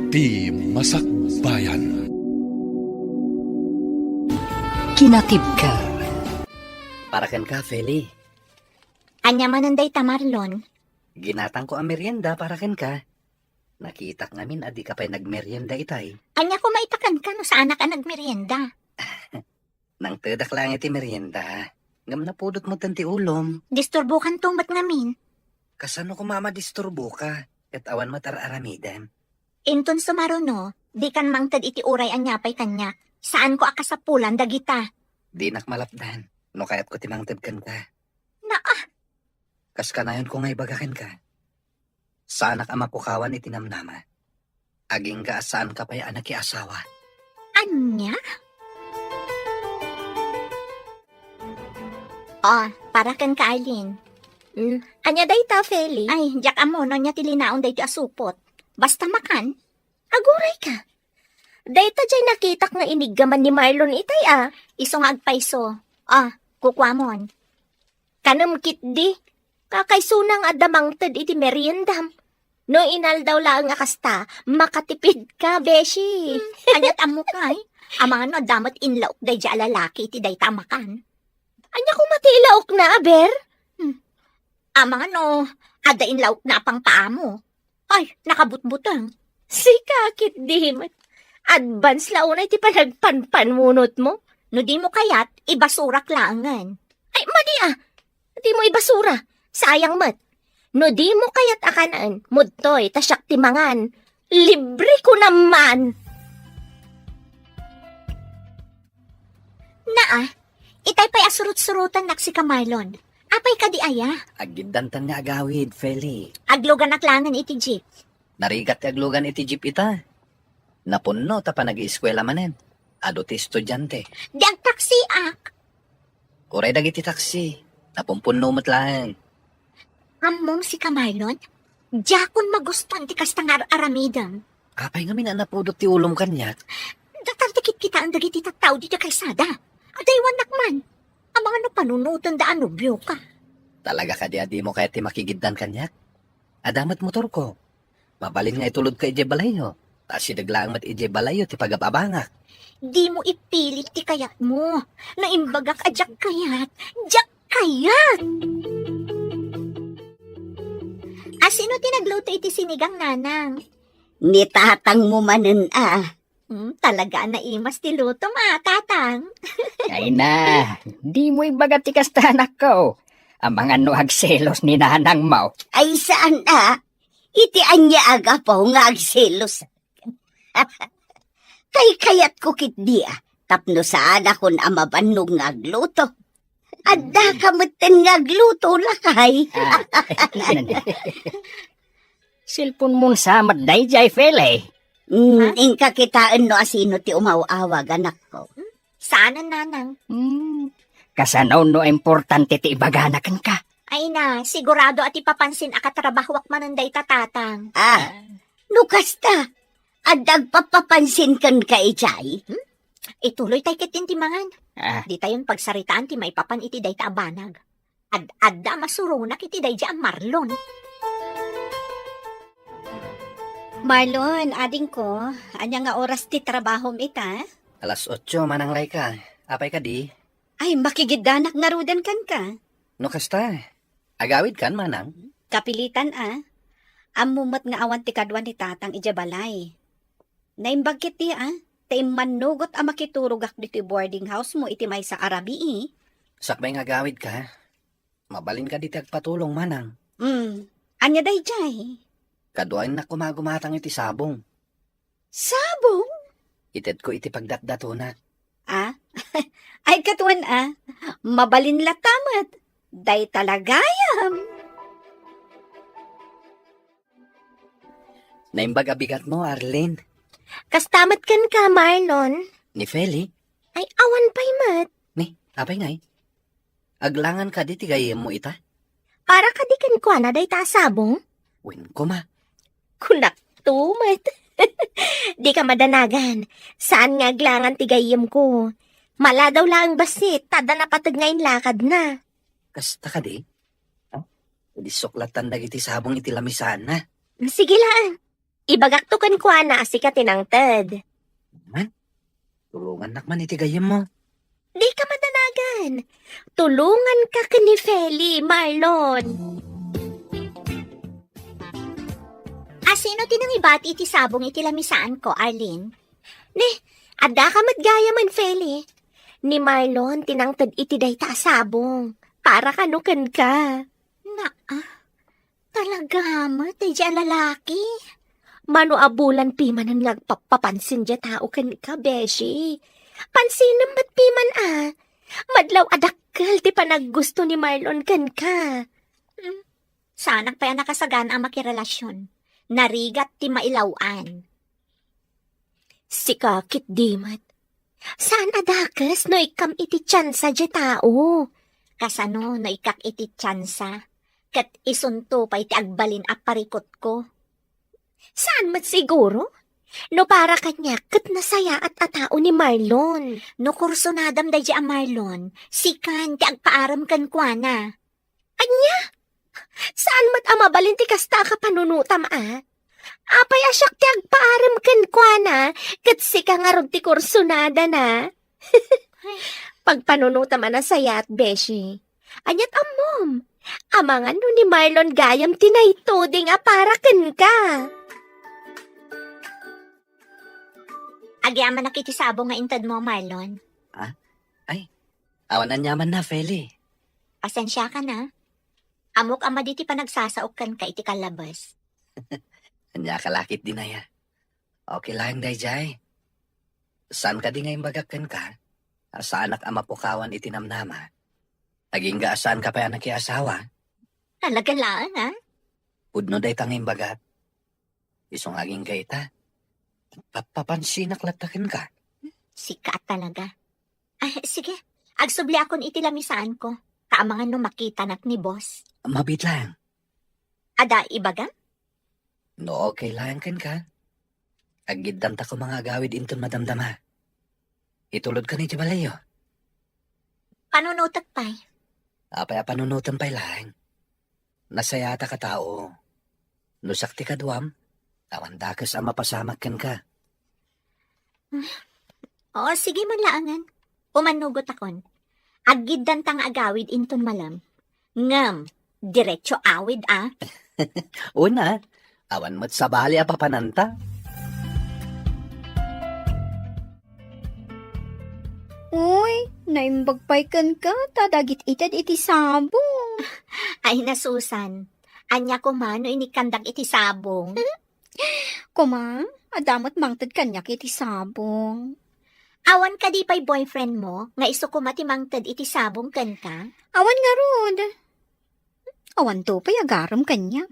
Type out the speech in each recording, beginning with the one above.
Iti Masakbayan. Kinatib ka. Parakan ka, Feli. Anya mananday ta, Marlon. Ginatang ko ang merienda, parakan ka. Nakita ngamin, adi ka pa'y nagmerienda itay. Anya ko maitakan ka no sa anak ka nagmerienda. Nang tedak lang iti merienda. Ngam na pudot mo tanti ulom. Disturbo kan tong ba't ngamin. Kasano ko mama disturbo ka? At awan matararamidem. Inton sumaruno, di kan mangtad iti uray anya pa'y kanya. Saan ko akasapulan dagita? Di nakmalapdan. No kayat ko timangtad kan ka. Kas kanayon ko ngay bagakan ka. Sa anak ama pukawan itinamnama. Aging ka saan ka pa'y anak asawa. Anya? Oh, para kan ka, Arlene. Anya day ta, Feli? Ay, jak amo, no niya tilinaon day ti asupot. Basta makan. Aguray ka. Day ta jay nakitak nga iniggaman ni Marlon itay Iso nga agpaiso. Kukwamon. Kanamkit di. Kakaisunang adamang tad iti meriendam. No inal daw lang nga kasta, makatipid ka, beshi. Anyat amo kay. Amang ano, damat inlaok day di alalaki iti day tamakan. Anya ko matilaok na, aber? Amang ano, ada inlaok na pang paamo. Ay, nakabutbutang. Si kakit di man. Advance launa iti panagpanpan munot mo. No di mo kayat, ibasurak langan. Ay, madi Di mo ibasura. Sayang mat. No di mo kayat akanaan, mudtoy, tasyak timangan. Libre ko naman. Itay pa'y asurut-surutan naksi ka, Marlon. Apay ka di aya. Agidantan nga agawid, Feli. Aglogan aklangan iti jeep. Narigat aglugan iti jeep ita. Napunno ta pa nag-ieskwela manen. Ado ti estudyante. Di ang taksi Uray dagiti taksi. Napumpunno mo't lang. Among si ka, Marlon. Diyakon magustan ti kastangar aramidam. Kapay nga minanapudot ti ulom kanyak. Datartikit kita ang dagiti tattaw dito kay Sada. Adaywan nakman. Ang mga no panunutan da anubyo ka. Talaga ka di mo kaya ti makigiddan kanyak? Adamat motor ko. Mabalin nga itulod ka ije balayo. Taas si daglaang mat ije balayo ti pagababangak. Di mo ipilit ti kayat mo. Naimbagak ajak kayat. Jak kayat! Sino tinagluto iti sinigang nanang? Ni tatang mo manen Talaga na imas ti luto tatang. Ay na, di mo ibagat ti kastanak ko. Ang mga nuhagselos ni nanang mo. Ay saan iti anya aga po nga agselos. Kay kayat ko kit di tapno saan akon amabannog nga agluto. Adda kamutin nga agluto lakay. Silpon mong samad day jay fele. Ingka kitaan no asino ti umawawag anak ko. Saan ang nanang? Kasanaw no importante ti ibaganakan ka. Ay na, sigurado at ipapansin akatrabahwak mananday tatatang. No kasta, adag papapansin kan ka ijay. Ituloy tayo kitintimangan. Di tayon pagsaritaan ti maipapan iti day ta abanag. Adda masurunak iti day ang Marlon. Marlon, ading ko, anya nga oras ti trabahom ita? 8:00 manangray ka. Apay ka di? Ay, makigiddanak nga rudan kan ka. No kasta. Agawid kan manang. Kapilitan Amumat nga awan ti kadwan ni tatang ijabalay. Naimbagkit ti tay manugot ang makiturugak dito boarding house mo iti may sa Arabi Sakbay nga agawid ka. Mabalin ka di agpatulong manang. Anya day jay? Kaduain na kumagumatang iti sabong. Sabong? Ited ko iti pagdatdato na. Ay katuan mabalin latamat. Day talagayam. Naimbag abigat mo, Arlene. Kastamat kan ka, Marlon. Ni Feli? Ay awan pa'y mat. Ni, apay ngay. Aglangan ka di tigayem mo ita? Para kadikan ko na day ta sabong. Win ko ma. Kunak tumat. Di ka madanagan. Saan nga aglangan tigayem ko? Mala daw lang basit. Tada na patag ngayon lakad na. Kasta ka di? Di suklatan dagiti sabong iti lamisan na. Sige lang. Ibagak to kan kwa na si ka tinangted. Tulungan nakman iti gayem mo. Di ka madanagan. Tulungan ka ni Feli, Marlon. Asino tinang ibati iti sabong iti lamisaan ko, Arlene? Ne, adda ka madgaya man, Feli. Ni Marlon, tinangtad iti dayta sabong. Para kanukan ka. Talaga mo, tayo lalaki. Mano abulan piman ang nagpapapansin dya tao kan ka, Beshi. Pansin ba't piman Madlaw adakkel ti panaggusto ni Marlon kan ka. Sanak pa yan nakasagan ang makirelasyon. Narigat ti mailawan. Sikakit dimat. Saan adakes no ikam iti tsansa dya tao? Kasano no ikak iti tsansa? Kat isunto pa iti agbalin a parikot ko. Saan mat siguro? No para kanya kat nasaya at atao ni Marlon. No kurso nadam day a Marlon, sikan ti agpaaram kan kuana. Anya? Saan mat amabalin ti kasta ka panunutam Apay asyak ti agpaaram kan kuana, kat sika nga rod ti kurso nada na. Pagpanunutam na saya at Beshi. Anyat amom, amangan no ni Marlon gayam tinaytoding para kan ka. Agyaman nakitisabong nga intad mo, Marlon. Awan anyaman na, Feli. Pasensya ka na. Amok ama diti pa nagsasaok kan ka iti kalabas. Anya kalakit din na ya. Okay lang, Dayjay. Saan ka di ngayong bagakkan ka? Saan at ama pukawan itinamnama? Naging saan ka pa yan nakiasawa? Talaga lang, Pudno day tanging bagat. Isong aging gaita. Papansinak latakin ka. Sikat talaga. Sige. Agsubli akon iti lamisaan ko. Kaamangan no makita nak ni boss. Mabit lang. Ada ibaga? No, okay lang kan ka. Agidam ta ko mga gawid inton madamdama. Itulod ka ni Jabalayo. Panunutak pa'y. Apay panunutan pa'y lang. Nasayata ka tao. Nusakti ka duwam. Tawandakas ang mapasamak ka. Oo, sige man laangan. Umanugot akon. Agiddan tang agawid inton malam. Ngam, diretso awid Una, awan mo't sabali a papananta. Uy, naimbagpay ka, tadagit itad iti sabong. Ay nasusan. Anya ko mano inikandak iti sabong. Kuma, adamot mangtad kanyak iti sabong. Awan ka di pa'y boyfriend mo, nga iso ko matimangtad iti sabong kan ka? Awan nga rod. Awan to pa'y agaram kanya.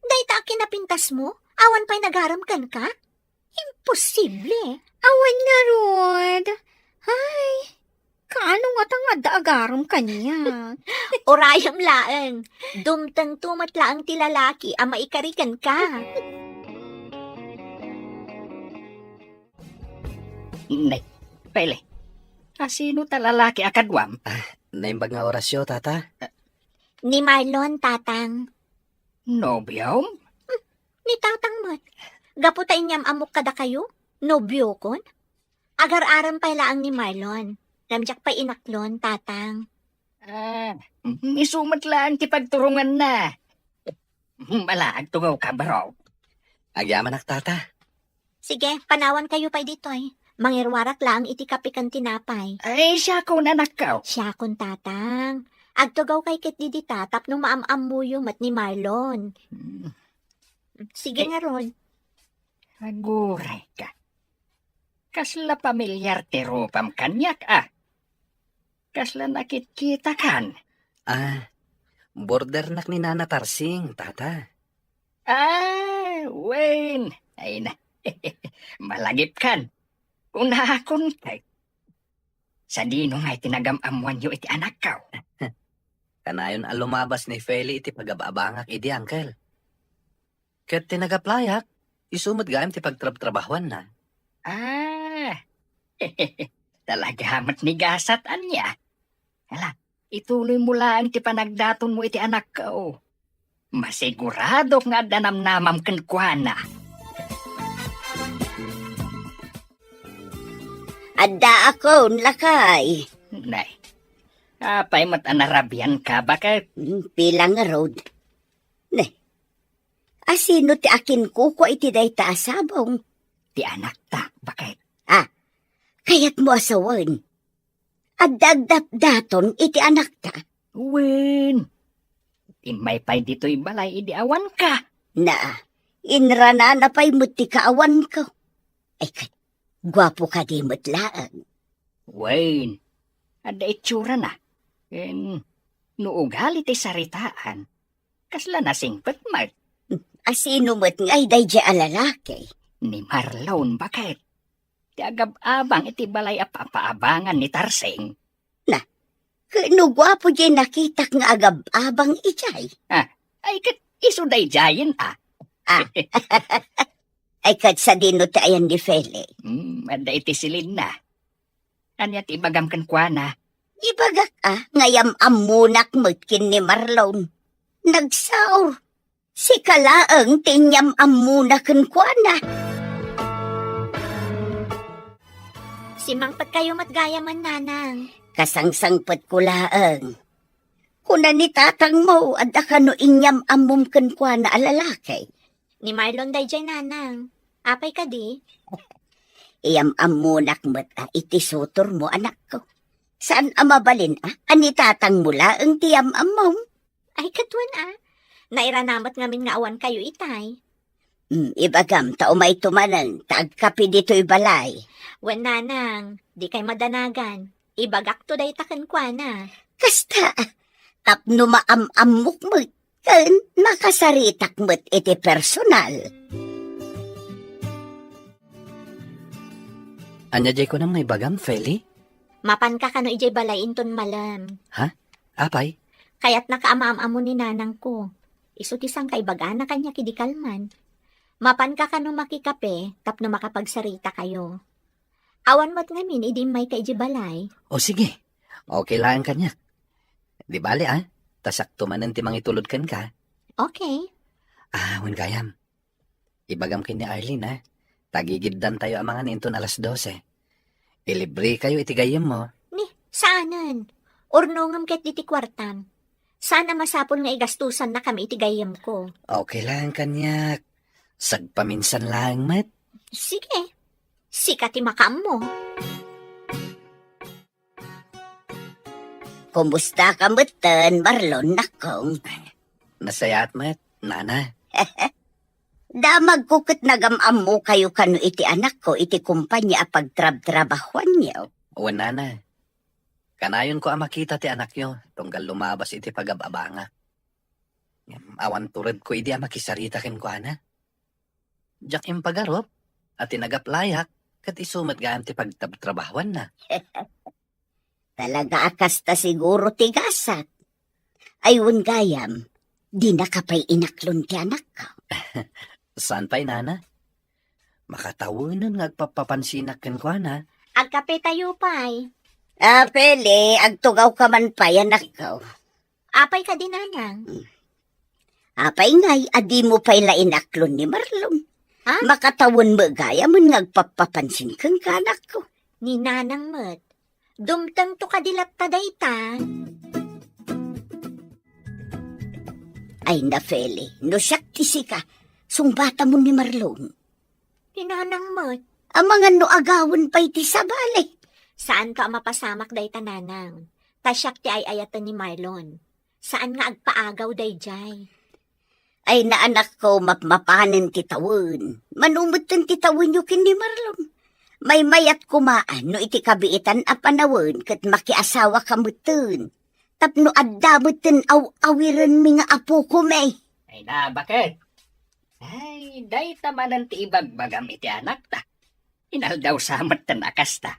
Dahil kinapintas mo, awan pa'y nagaram kan ka? Imposible. Awan nga rod. Ay, kaano nga tangad da agaram kanya. Orayam laeng, dumtang tumat laang ti lalaki, ama ikarikan ka. Nay, Pele. Kasino ta lalaki akadwam? Naimbag nga orasyo, tata. Ni Marlon, tatang. Nobyom? Ni tatang mat. Gaputay niyam amok kada kayo? Nobyo kon? Agar-aram pa laang ni Marlon. Namjak pa inaklon, tatang. Isumat lang ti pagturungan na. Malaag tungaw ka, bro. Agyaman ak, tata. Sige, panawan kayo pa ditoy. Mangirwarak lang iti kapikan tinapay. Ay, siya ko na nakaw. Siya kon tatang. Agtugaw kay kit di tatap nung maamambuyo mat ni Marlon. Sige nga ron. Aguray ka. Kasla pamilyar ti rupam kanyak, Kasla nakit-kita kan. Border nak ni Nana Tarsing, tata. Wayne. Ay na. Malagip kan. Unahakon kay. Sa dino nga itinagamamuan yo iti anak kaw. Kanayon ang lumabas ni Feli iti pagababangak idi, uncle. Kat tinagaplayak, isumad gaim ti pagtrab-trabahuan na. Talaga hamat ni gasat anya. Hala, ituloy mo lang ti panagdaton mo iti anak kaw. Masigurado nga danamnamam ken kuana. Adda ako, lakay. Nay, apay mat anarabian ka bakit? Pilang nga road. Ne, asino ti akin ko iti day taasabong. Ti anak ta, bakit? Kayat mo asawan. Adagdat daton iti anak ta. Wen, imay pay dito'y balay, idi awan ka. Na, inrana na pa'y muti kaawan ko. Ay kat, gwapo ka di mutlaan. Wen, ada itsura na. Nuugali ti saritaan. Kasla nasingpet mat. Asino mo't ngay day di alalaki. Ni Marlon, bakit? Ti agab-abang iti balay apapaabangan ni Tarseng. Kano gwapo di nakitak nga agab-abang ijay. Ay kat isuday jayin Ay kat sa dino tayan di Fele. Ada iti silid na. Anya ti ibagam kan kuana. Ibagak ngayam amunak mutkin ni Marlon. Nagsaur. Si kalaang tinyam amunakan kwa na. Simangpat kayo matgayaman, nanang. Kasangsangpat ko laang. Kuna ni tatang mo, adda ka no inyam amumkan kwa na alalaki. Ni Marlon dayjay, nanang. Apay ka di? Iyam amunak mo't iti sutor mo, anak ko. Saan amabalin Ani tatang mula ang tiyam amom? Ay, katwan Nairanamat ngamin nga awan kayo itay. Ibagam, taumay tumanan, taagkapi dito'y balay. Wen, nanang, di kay madanagan. Ibagak to day taken kwa na. Kasta, tapno maamamok mo, kan makasaritak mo't iti personal. Anya jay ko nang naibagam, Feli? Mapan ka kano ijay balay inton malam. Apay? Kaya't nakaamam-amo ni nanang ko. Isutisang kaibaga na kanya kidikalman. Mapan ka kano makikape, tapno makapagsarita kayo. Awan mo't ngamin, idim may kaijay balay. O sige, okay lang kanya. Di bali tasak tumanan ti mangitulod kan ka. Okay. Wan gayam. Ibagam kin ni Arlene tagigiddan tayo amangan inton 12:00. Ilibre kayo iti gayam mo. Ni, saanan? Urnongam ket diti kwartam. Sana masapol nga igastusan na kami iti gayam ko. Okay lang kanya. Sagpaminsan lang, mat. Sige. Sikat makam mo. Kumusta ka mutan, Marlon, nakong? Nasayat, mat. Nana. Damag kukit nagamam mo kayo kano iti anak ko, iti kumpanya pagtrab-trabahuan niyo. Wan nana. Kanayon ko makita ti anak nyo, tunggal lumabas iti pagababanga. Awan turad ko idi makisarita ken ko ana. Diyak impagarop, at tinagaplayak, kat isumat gaam ti pagtrabahuan na. Talaga akas ta siguro tigasat. Ayun gayam, di nakapay inaklon ti anak ko. Saan pa'y nana? Makatawanan ngagpapapansinak ken ko ana. Agkape tayo pa'y. Pele, agtugaw ka man pa, anak ko. Apay ka din, nanang. Apay ngay, adi mo pa'y lainaklon ni Marlon. Makatawon mo gaya mo ngagpapapansin kang kanak ko. Ni nanang mat. Dumtang to kadilat taday ta. Ay na, Feli, no siyak tisi ka, sungbata mo ni Marlon. Ni nanang mat. Ang mga no agawon pa'y ti sabali. Saan ka mapasamak day ta, nanang? Tasyak ti ay ayatan ni Marlon. Saan nga agpaagaw day jay? Ay na anak ko, mapmapanin ti tawon. Manumutan ti tawon yu kin ni Marlon. May mayat kumaan no iti kabiitan a panawon kat makiasawa kamutun. Tapno addamutin awiran mi nga apo ko may. Ay na, bakit? Ay, day tamanan ti ibagbagam iti anak ta. Inaldaw samat tanakas ta.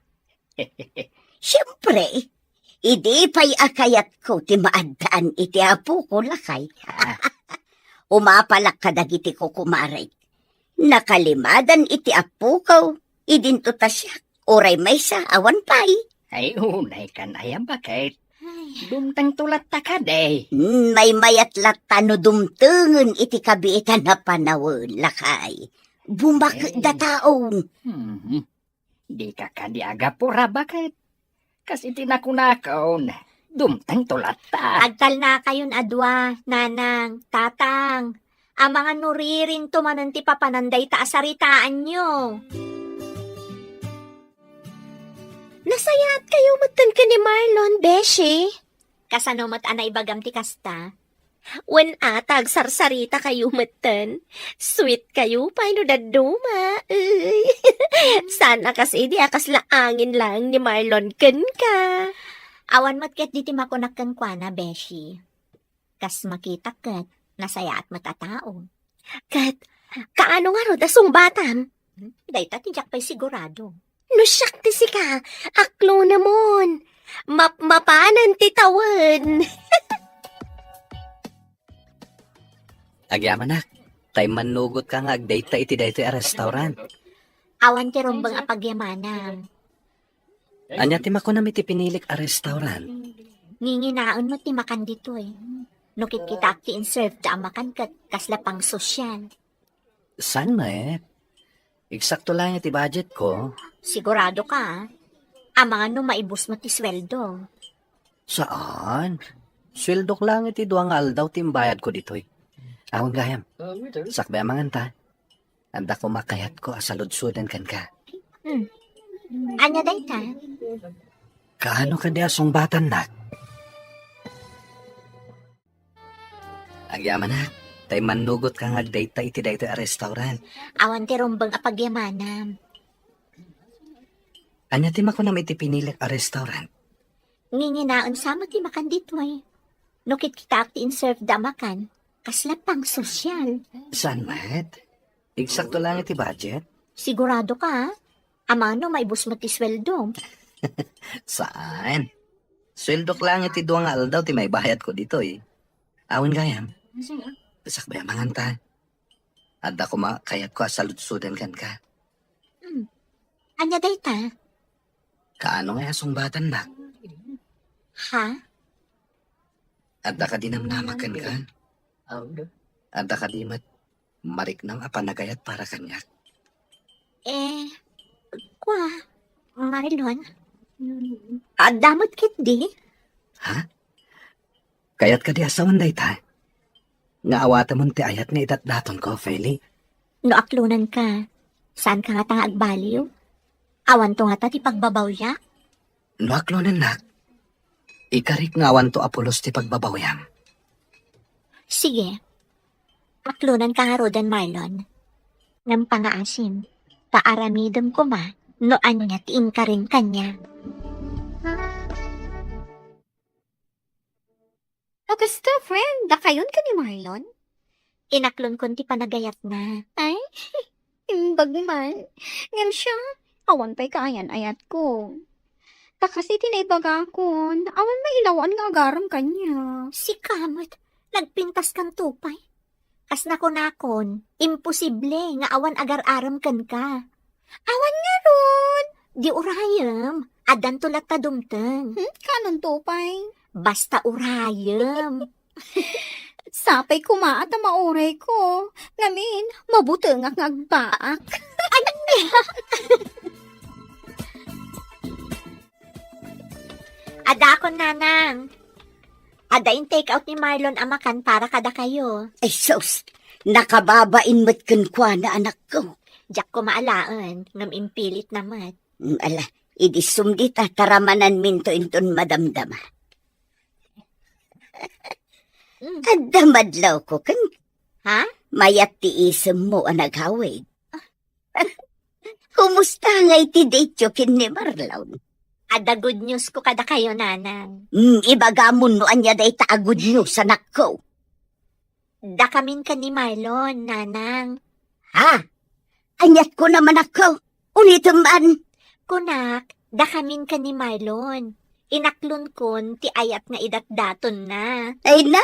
Siyempre, idi pa'y akayat ko ti maadaan iti apo ko lakay. Umapalak kadagiti ko kumaray. Nakalimadan iti apo ko, idinto tasyak, oray may sa awan pa'y. Ay, unay ka na yan, bakit? Ay, Dumtang tulat ta ka, day. May mayat lata no dumtengen iti kabiitan na panawon lakay. Bumak da taon. Di ka kadiaga pura bakit? Kasi tinakunakaon. Dumtang tulat ta. Agtal na kayon adwa, nanang, tatang. Ang mga nuririn tumanan ti papananday ta asaritaan nyo. Nasayat kayo matan ka ni Marlon, Beshi. Kasano mat anay bagam ti kasta? Wen atag sarsarita kayo matan. Sweet kayo, paano daduma? Sana kasi di akas laangin lang ni Marlon ken ka. Awan mat ket diti makunak ken kwa na, Beshi. Kas makita ket, nasaya at matatao. Ket, kaano nga ro dasong batam? Dayta tijak pa'y sigurado. No siyak ti sika, aklo namon. Mapanan ti tawen. Agyaman nak, tay manugot ka nga agdate ta iti daytoy a restaurant. Awan ti rombang apagyamanam. Anya ti makunam iti pinilik a restaurant. Nginginaon mo ti makan dito eh. No kita ti in-serve ta makan kat kasla pang sosyal. San na Eksakto lang iti budget ko. Sigurado ka ah. Ang mga no maibus mo ti sweldo. Saan? Sweldo lang iti duang aldaw timbayad ko ditoy. Awang gayam. Sakbay amangan ta. Anda ko makayat ko asaludsudan kan ka. Anya dayta? Kaano ka di asong batan nak? Agyaman nak. Tay manugot ka nga dayta iti daytoy a restaurant. Awan ti rombang apagyamanam. Anya ti makunam iti pinilik a restaurant. Nginginaon sa mo ti makan dito eh. No kita ti in-serve da makan. Kasla pang sosyal. San mat? Eksakto lang iti budget. Sigurado ka ah. Amano maibus mo ti sweldo. Saan? Sweldo lang iti duang aldaw ti may bayad ko dito Awin gayam. Sakbay amangan ta. Adda ko makayat ko asaludsudan kan ka. Anya dayta? Kaano nga asong batan nak? Ha? Adda ka dinamnamakan ka? Adda ka di mariknang apanagayat para kanyak. Kwa? Marlon? Adamot kit di? Ha? Kayat ka di asawan dayta? Nga awata mo ti ayat nga itatdaton ko, Feli. No aklunan ka. Saan ka nga tang agbaliw? Awan to nga ta ti pagbabawya? No aklonan nak. Ikarik nga awan to apulos ti pagbabawyam. Sige. Aklunan ka nga rodan, Marlon. Ngam pangaasim. Paaramidam ko ma. No anya tiin ka rin kanya. Kamusta, friend? Dakayon ka ni Marlon? Inaklon kon ti panagayat na. Ay, imbag man. Ngam siya, awan pa'y kaayan ayat ko. Takasi tinaibaga kon, awan mailawan nga agaram kanya. Si Kamot, nagpintas kang tupay. Kas nakon, imposible nga awan agar-aram kan ka. Awan nga ron. Di urayam, adan tulat ta dumteng. Kanon to pa'y. Basta urayam. Sapay kumaat ang mauray ko. Ngamin, mabuteng ang agbaak. Ada akong nanang. Ada yung take out ni Marlon amakan para kada kayo. Ay sus, nakababain mo't kunkwa na anak ko. Diyak ko maalaan, ngam impilit naman. Ala, idisum di ta taramanan minto inton madamdama. Adda madlaw ko kan Ha? mayat ti isem mo ang naghawig. Kumusta nga iti date kin ni Marlon? Ada good news ko kada kayo, nanang. Ibagamon no anya day ta good news anak ko. Da kamin ka ni Marlon, nanang. Ha? Anyat ko naman ako. Ulitin man. Kunak, da kamin ka ni Marlon. Inaklon kon ti ayat nga idatdaton na. Ay na!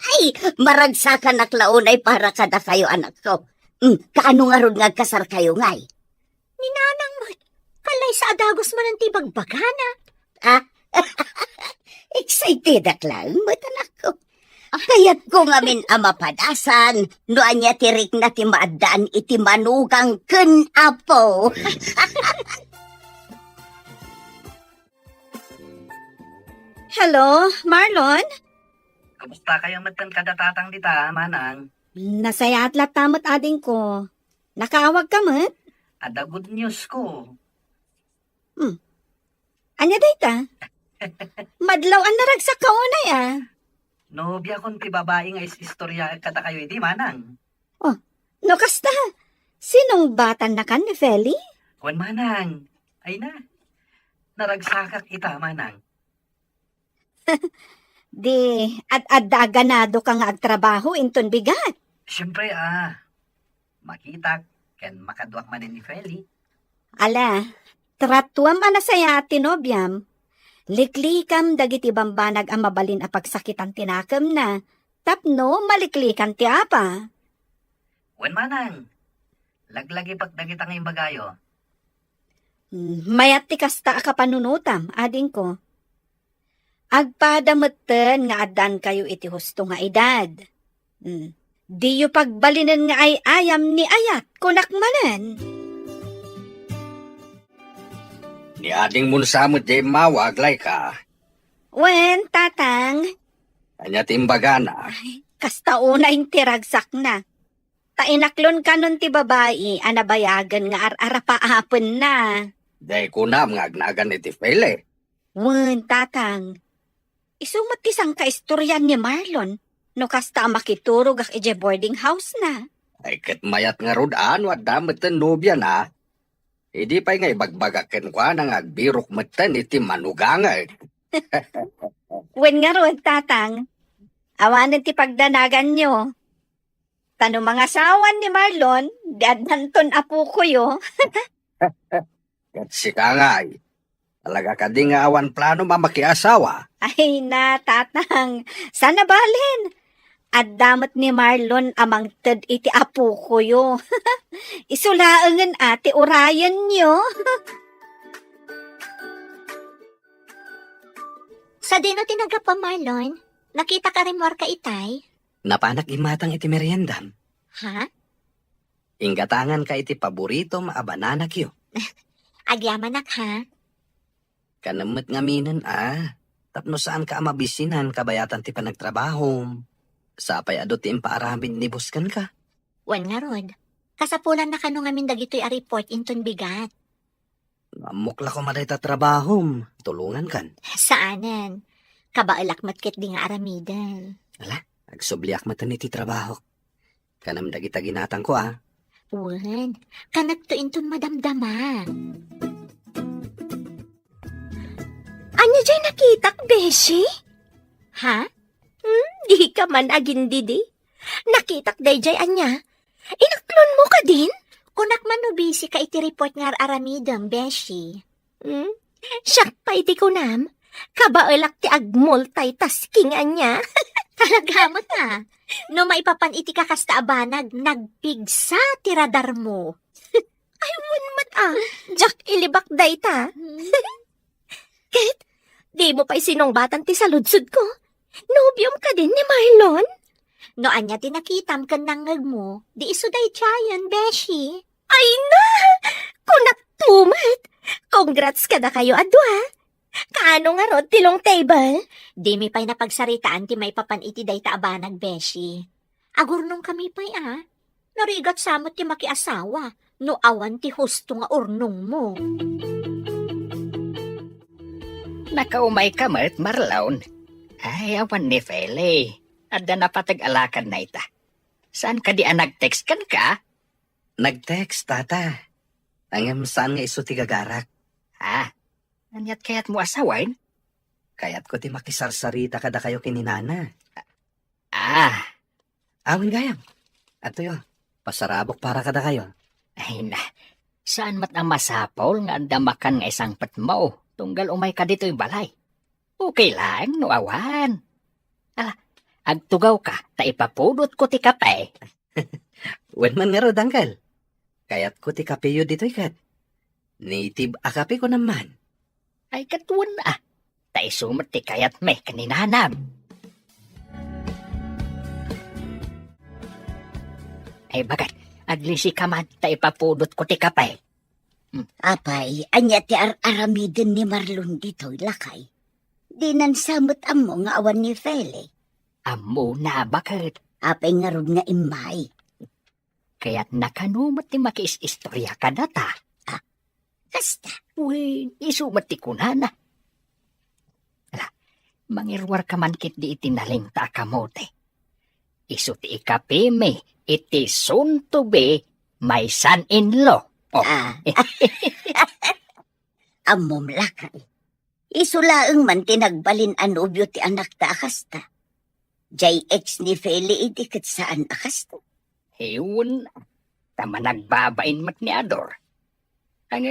Ay, maragsakan naklaunay para kada kayo anak ko. Kaano nga ron nga kasar kayo ngay? Ni nanang mo, kalay sa adagos man ang tibagbagana. Excited ak lang, matanak ko. Kayat ko nga min amapadasan, no anya tirik na ti maadaan iti manugang ken apo. Hello, Marlon? Kamusta kayo matan kadatatang dita, manang? Nasaya at latamot ading ko. Nakaawag ka mat? Ada good news ko. Anya dayta? Madlaw ang naragsak ka unay ah. Nobya kon ti babae nga istorya kada kayo, di manang? No kasta, sinong batan na kan ni Feli? Kwan manang, ay na. Naragsakak ita, manang. Di, at ganado ka nga agtrabaho inton bigat. Siyempre, makita, ken makadwak man ni Feli. Ala, tratuam ana saya tinobyam. Liklikam dagiti bambanag ang mabalin a pagsakitan tinakam na. Tapno maliklikan ti apa. Kwan manang, laglagi pagdagita ngayong bagayo. Mayat ti kasta a kapanunutam, ading ko. Agpadameten nga adan kayo iti husto nga edad. Di yu pagbalinan nga ay ayam ni ayat kunak manen. Ni ading munsamot di mawaglay ka. Wen, tatang, Kanya timbaga na. kasta una yung tiragsak na. Tainaklon ka nun ti babae, anabayagan nga ararapaapon na. Day ko na mga agnagan iti Feli. Wen, tatang, isumat tisang kaistoryan ni Marlon, no kasta makiturog ak ije boarding house na. Ay ket mayat nga rodaan wa damet ten nobya na. Hindi pa nga ibagbagaken ko na nga birok meten iti manugangay. Wen nga ron, tatang, awanan ti pagdanagan nyo. Tano mga sawan ni Marlon, dadhanton apo ko yo. Ket si kangay. Talaga ka di nga awan plano mamakiasawa. Ay na, tatang, sana balin. At damat ni Marlon amang ted iti apo ko yo. Isulaangan ate urayan nyo. Sa dino tinaga pa, Marlon? Nakita ka rin ka itay? Napanak imatang iti meriendam. Ha? Inggatangan ka iti paborito maabananak yo. Agyamanak ha? Kanamot nga minan Tapno saan ka amabisinan kabayatan ti panagtrabaho. Sapay adot ti impaarabin ni buskan ka. Wan nga rod. Kasapulan na kanong amin dagito'y a report inton bigat. Mukla ko maday trabaho. Tulungan kan. Saanan? Kabaalak matkit di nga aramidan. Agsubliak matan iti trabaho. Kanam dagita ginatang ko Wan, kanag to inton madamdama. Anya jay nakitak, Beshi? Ha? Di ka man agin didi. Nakitak day jay anya. Inaklon mo ka din? Kunak manubisi ka iti report nga aramidam, Beshi. Siyak pa iti kunam. Kabaalak ti ag-multitasking anya. Talaga mo na. No maipapan iti kakasta abanag, nagpigsa ti radar mo. Jack ilibak day ta. Ket, di mo pa'y sinongbatan ti saludsud ko. Nobyom ka din ni Marlon? No anya tinakitam kan nangag mo, di iso day tiyan, Beshi. Ay na! Kunak tumat! Congrats ka na kayo, adwa. Kaano nga rod tilong table? Di mi pa'y napagsaritaan ti may papan iti day taabanag, Beshi. Agurnong kami pa'y Narigat samot ti makiasawa, no awan ti husto nga urnong mo. Nakaumay ka mat, Marlon. Ay, awan ni Feli. Adda na patag-alakan na ita. Saan ka di nag-text kan ka? Nag-text, tata. Angam saan nga iso ti gagarak. Anyat kayat mo asawain? Kayat ko ti makisarsarita kada kayo kininana. Awin gayam. Ato yo, pasarabok para kada kayo. Ay na, saan mat ang masapol nga andamakan nga isang patmo? Tunggal umay ka dito'y balay. Okay lang, no awan. Agtugaw ka, ta ipapudot ko ti kape. Wen man nga ro, dangkal. Kayat ko ti kapeyo dito'y kat. Native akape ko naman. Ay katuan ta isumat ti kayat me kaninanam. Ay bagat, aglisi ka man, ta ipapudot ko ti kapay. Apay, anya ti aramidin ni Marlon dito, lakay. Di nan samot amo nga awan ni Fele. Amo na bagat, Apay nga rod nga imay. kaya't nakanumot ti makiis-istorya ka na ta. Kasta, Uy, isumat ti kunana. Ala, mangirwar ka man kit di itinaling ta kamote. Isu ti ikapime, iti soon to be my son-in-law. Oh, amom lakay. Isulaeng man tinagbalin anubyo ti anak ta akasta. Jay ex ni Fele idikit saan akasta. hewan, tama nagbabain mat ni Ador. Ang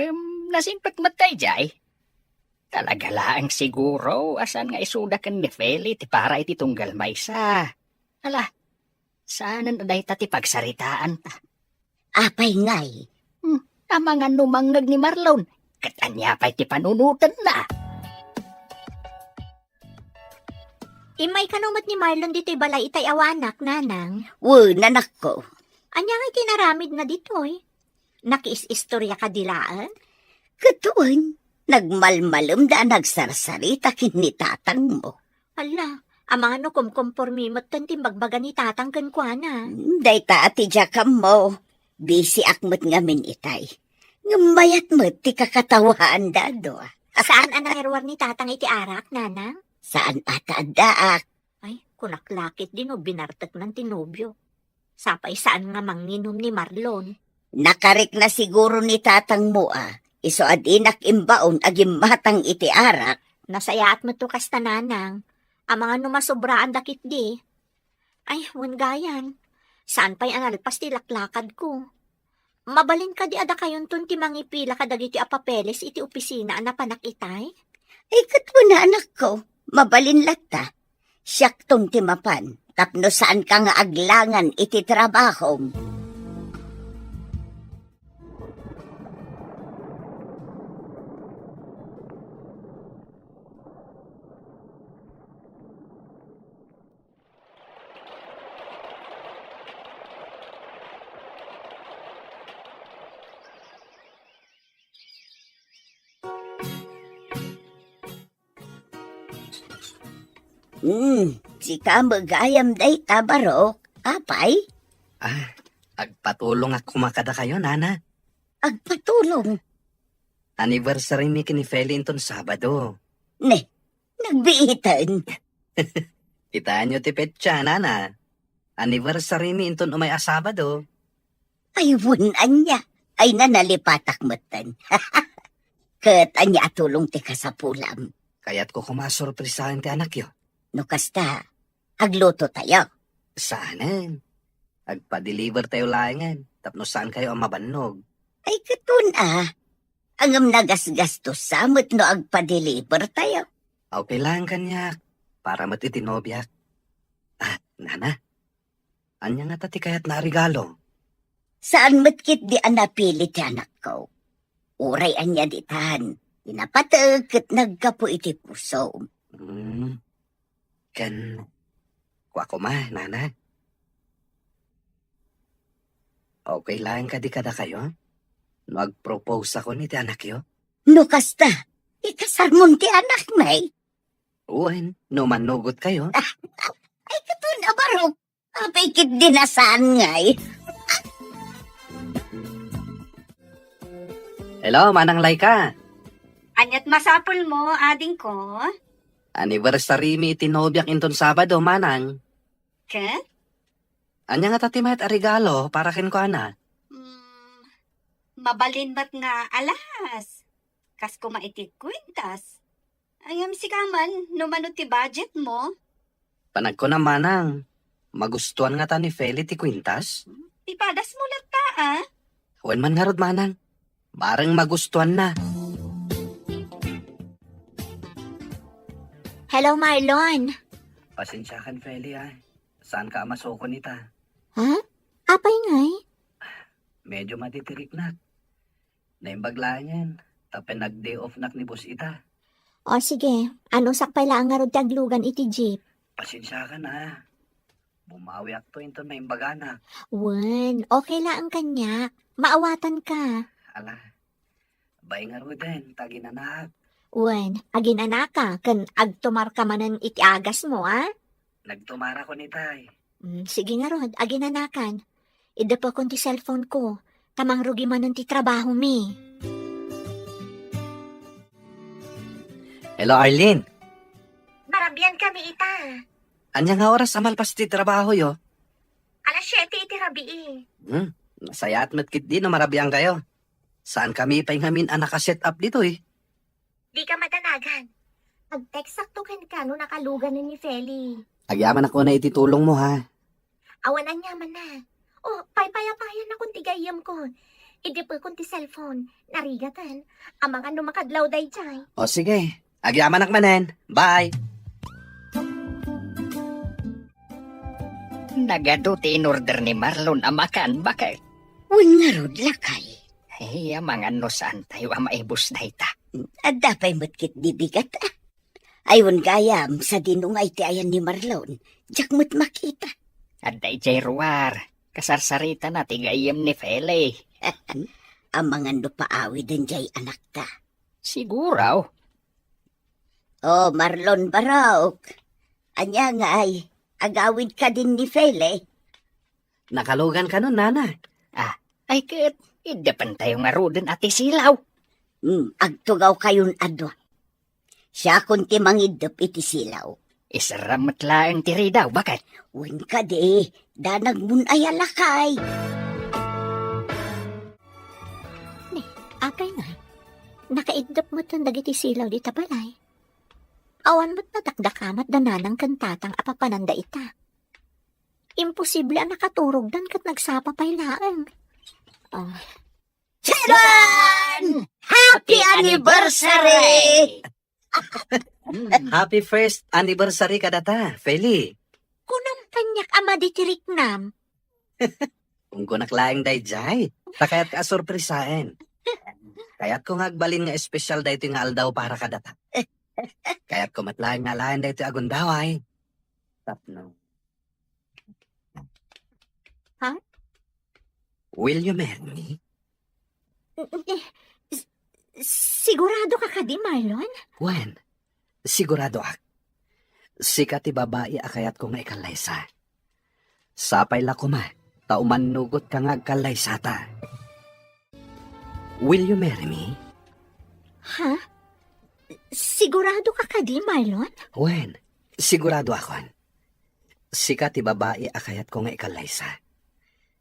nasimpat matay jay. Talaga laang siguro asan nga isuda kan ni Feli ti para iti tunggal maysa. Ala, saan na day ta ti pagsaritaan ta? Apay ngay. Ang mga numangag ni Marlon, katanya pa'y ti panunutan na. Imay kanumat ni Marlon dito'y balay itay awanak, nanang. Nanak ko. Anya nga'y tinaramid na dito'y. Nakiis-istorya ka dilaan? Katuan, nagmalmalem da nagsarsarita kin ni tatang mo. Ala, ang mga no kumkompormimot tan timbagbaga ni tatang kankwana. Day ta ati jakam mo. Busy akmat ngamin itay. Ngamayat mo ti kakatawaan dado. Saan ang nangyarwar ni tatang iti arak, nanang? Saan ata daak? Ay, kunaklakit din o binartak ng tinobyo. Sapay saan nga manginom ni Marlon. Nakarik na siguro ni tatang mo Iso adinak imbaon agim matang iti arak. Nasayaat mo to kasta, nanang. Ang mga numasobraan dakit di. Ay, gayan. Saan pa'y analpas ti laklakad ko? Mabalin ka di ada kayon ton ti mangipila ka dagiti apapeles iti opisina na panakitay? Ay katwa na anak ko, mabalin lata. Siyak tong timapan, tapno saan ka nga aglangan iti trabaho. Sika magayam day tabarok. Apay, Agpatulong ako kumakada kayo, nana. agpatulong. Anniversary ni kini Feli inton Sabado. Ne, nagbiitan. Kitaan nyo ti petsa, nana. Anniversary ni inton umay a Sabado. Ay, anya. Ay, nanalipatak matan. Kat anya atulong ti kasapulam. Kaya't ko kumasurprisahan ti anak yo. No kasta, agluto tayo. Saanan? Agpa-deliver tayo layangan. Tapno saan kayo ang mabannog? Ay, katun Angam nagasgastos samot no agpa-deliver tayo. Okay lang kanyak. Para matitinobyak. Nana. Anya nga tati kaya't na regalo? Saan matkit di anapili ti anak ko? Uray anya ditan. Inapatag kat nagkapo iti puso. Kuha ko nana. Okay lang ka di kada kayo? Mag-propose ako ni ti anak yo? No kasta, ikasarmon ti anak may. Uwan, no manugot kayo. Ay, katun barok. Apay kit dinasaan ngay. Hello, Manang Laika. Anyat masapol mo, ading ko. Anniversary mi itinobyak inton Sabado, Manang. Ken? Anya nga tati mayat a regalo para ken ko ana. Mabalin ba't nga alas? Kas kumaiti kwintas. Ayam si kaman, numano ti budget mo? Panag ko na, Manang. Magustuhan nga ta ni Feli ti kwintas. Ipadas mo lang ta, Huwag man nga rod, Manang. Barang magustuhan na. Hello, Marlon. Pasensyakan, Feli, Saan ka masuko nita? Ha? Apay ngay? Medyo matitirik na. Naimbaglaan yan. Tapos nag-day off nak ni boss ita. O sige, ano sakpay lang nga ron ti aglugan iti jeep? Pasensya ka na. Bumawi ako ito na imbagana. Wen, okay lang ang kanya. Maawatan ka. Ala, bay nga ro din, taginanak. Wen, agin anak ka, kan agtumar ka manan iti agas mo, ah? Nagtumara ko ni tay. Sige nga rod, agin anakan. Ida pa kon ti cellphone ko. Tamang rugi manan ti trabaho mi. Hello, Arlene. Marabyan kami ita. Anya nga oras amal pas ti trabaho yo? Alas 7 iti rabii. Masaya at matkit din na marabiyang kayo. Saan kami pahingamin ang nakaset up dito eh? Di ka madanagan. Pag-text saktukan ka no nakalugan na ni Feli. Agyaman ako na ititulong mo ha. Awanan niya man na. Oh, paypayapayan na kung tigayam ko. Idi pa kung ti cellphone. Narigatan. Amang ano makadlaw day chay. O sige, agyaman manen. Bye! Nagaduti in order ni Marlon amakan, bakit? Wen nga rod lakay. Ay, mga ano saan tayo ang maibos na ita. Adda pa'y matkit di bigat ah. Ayon gayam sa dinungay ti ayan ni Marlon. Diyak mo't makita. At day jay ruwar, kasarsarita na tigayam ni Fele. Ang mga no paawi din jay anak ta. Siguro. Oh, Marlon Barok. Anya nga ay, agawid ka din ni Fele. Nakalugan ka nun, nana. Ay, kit, idepan tayo nga rodin ati silaw. Agtugaw kayon adwa. Siya kunti mangidop iti silaw. Isaramat lang tiri daw, bakit? Wen ka di, danag mun ay alakay. Apay nga. Nakaidap mo itong dagiti silaw di tabalay. Awan mo't nadakdakamat dananang kantatang apapananda ita. Imposible ang nakaturog dan kat nagsapa pa'y laang. Charan! Happy anniversary! Happy first anniversary ka data, Feli. Kunam kanyak ama ditirik nam. Kung kunaklaing day jay, takayat ka sorpresain. Kaya't kung agbalin nga espesyal day ito nga aldaw para ka data. Kaya't kumatlaing nga lain day ito agundaway. Tapno. Ha? Will you marry me? Sigurado ka di, Marlon? When? Sigurado ak. Sikat ti babae akayat ko nga ikalaysa. Sapay la ko ma, tauman nugot ka nga agkalaysata. Will you marry me? Ha? Sigurado ka di, Marlon? When? Sigurado akon. Sikat ti babae akayat ko nga ikalaysa.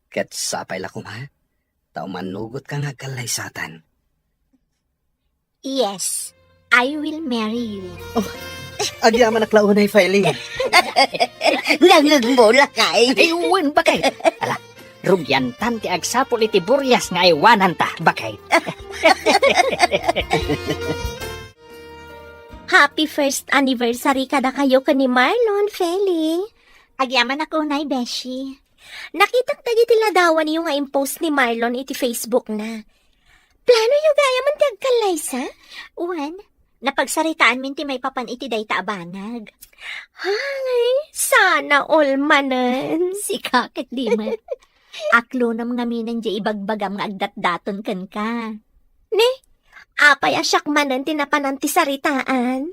Ket sapay la ko ma, tauman nugot ka nga agkalaysatan. Yes, I will marry you. Agyaman na klaunay, Feli. Nangag mo lakay. Ayun, bakit? Ala, rugyan tanti agsapol iti buryas nga iwanan ta, bakit? Happy first anniversary kada kayo ka ni Marlon, Feli. Agyaman ako na, Beshi. Nakitang dagiti ladawan yung nga impost ni Marlon iti Facebook na. Plano yung gaya man ti agkalaysa? Uwan, napagsaritaan min ti may papan iti day taabanag. Ay, sana all manan. Si kakit di man. Aklo nam ngaminan di ibagbagam nga agdat-daton kan ka. Apay asyak manan tinapanan ti saritaan.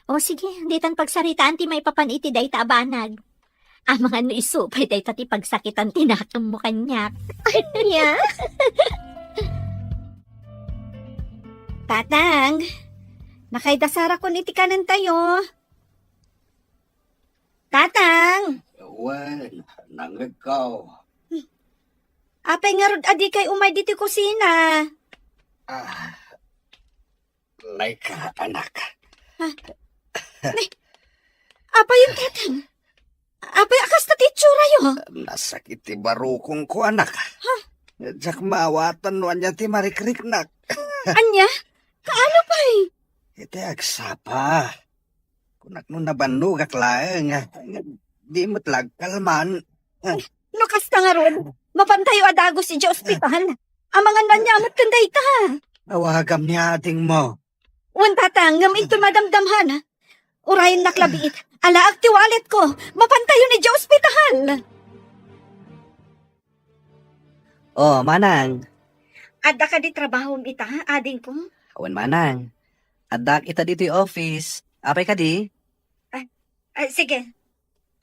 O sige, di tan pagsaritaan ti may papan iti day taabanag. Ang mga no isupay day tati pagsakitan tinakam mo kanyak. Yeah. Tatang, nakaidasara ko niti kanan tayo. Tatang, Well, nangagaw. apay nga rod adi kay umay diti kusina. Laika, anak. Apay yung tatang? Apay akas na titsura yo. Nasakit ti barukong ko, anak. Jak maawatan no anya ti marikriknak. Anya, kaano pa'y? Iti agsapa. Kunak no nabanugak laeng. Di matlag kalman. Lukas ka nga ron. Mapantayo adagos si ospital. Ang mga nanyamot kanday ta. Awagam ni ating mo. Wan tatang, ngam ito madamdamhan, ha? Urayan naklabiit. Ala, akti wallet ko. Mapantayo ni Diyos ospital. Oh, manang. Ada ka di trabaho ita, ha, ading ko? Awan manang. Adak ita dito yung office. Apay ka di? Sige.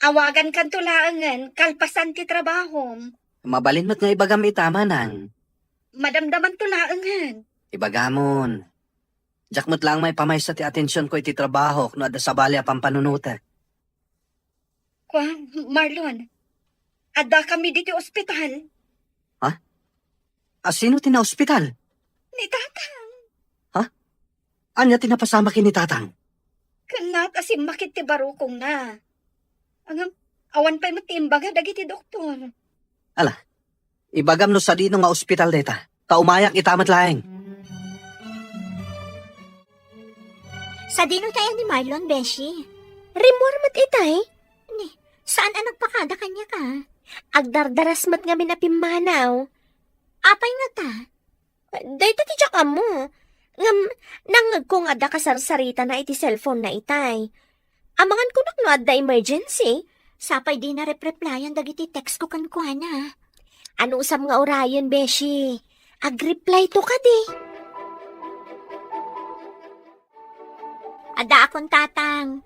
Awagan kan tulaangan, kalpasan ti trabaho. Mabalin mo't nga ibagam ita, manang. Madamdaman tulaangan. Ibagamon. Diyak mo't lang may pamaysa ti atensyon ko iti trabaho no ada sa bali apang panunuta. Kwa, Marlon, ada kami dito ospital. Sino tina ospital? Ni tatang. Anya tinapasama kini tatang? Kanat asim makit ti barukong na. Angam, awan pa'y matimbaga dagiti doktor. Ibagam no sa dino nga ospital deta. Kaumayak itamat laeng. Sa dino tayo ni Marlon, Beshi. Rimor mat itay. Saan ang nagpakada kanya ka? Agdardaras mat nga minapimanaw. Apay nga ta? Dahito ti tsaka mo. Ngam, nangag ko nga da kasarsarita na iti cellphone na itay. Amangan ko no adda emergency. Sapay di na replyan dagiti text ko kan kuana. Ano usam nga orayon, Beshi? Ag-reply to ka di. Ada akong tatang.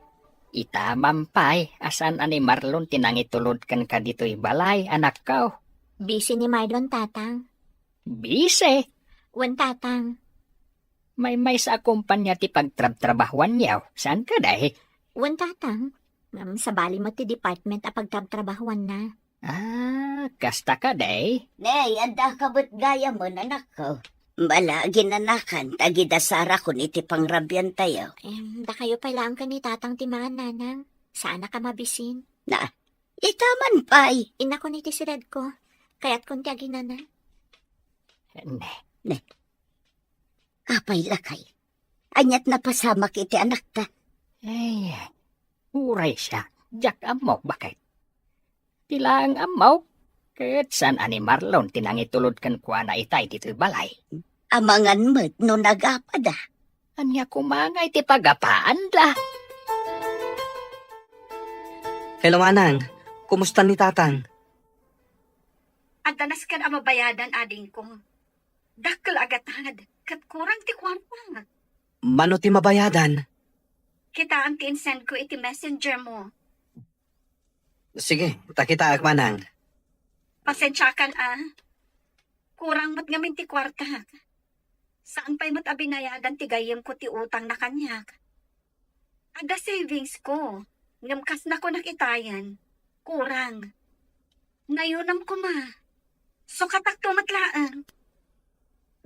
Ita mampay, asan ani Marlon tinangitulod kan ka dito'y balay, anak ka. Busy ni Marlon, tatang. Bise, Wan, tatang. may sa kumpanya ti pagtrabahuan niyaw. Saan ka dahi? Wan, tatang. Sa bali mo ti department a pagtrabahuan na. Kasta ka dahi? Nay, anda ka ba't gaya mo, anak ko? Bala, ginanakan, tagidasara ko iti pangrabyan tayo. Da kayo pala ang kani tatang ti mga nanang. Sana ka mabisin. Itaman pa'y. Ina ko ni ti sired ko. Kaya't kung ti aginana. Apay lakay. Anyat na pasama kiti anak ta. Ay, uray siya. Jak amaw, bakit? Tilang amaw. Ket san ani Marlon tinangitulod kan kuha na itay dito'y balay. Amangan mo't no nagapada. Anya kumangay ti pagapaan da. Hello, manang. Kumusta ni tatang? Adanas kan ang mabayadan ading ko. Dakkel agatad, kat kurang ti kwarta. Mano ti mabayadan? Kita ang tinsend ko iti messenger mo. Sige, takita ak manang. Pasensyakan kurang mat ngamin ti kwarta. Saan pa'y mat abinayadan ti gayem ko ti utang na kanyak. Ada savings ko. Ngamkas na ko nakitayan. Kurang. Nayunam ko ma. So katak tumatlaan.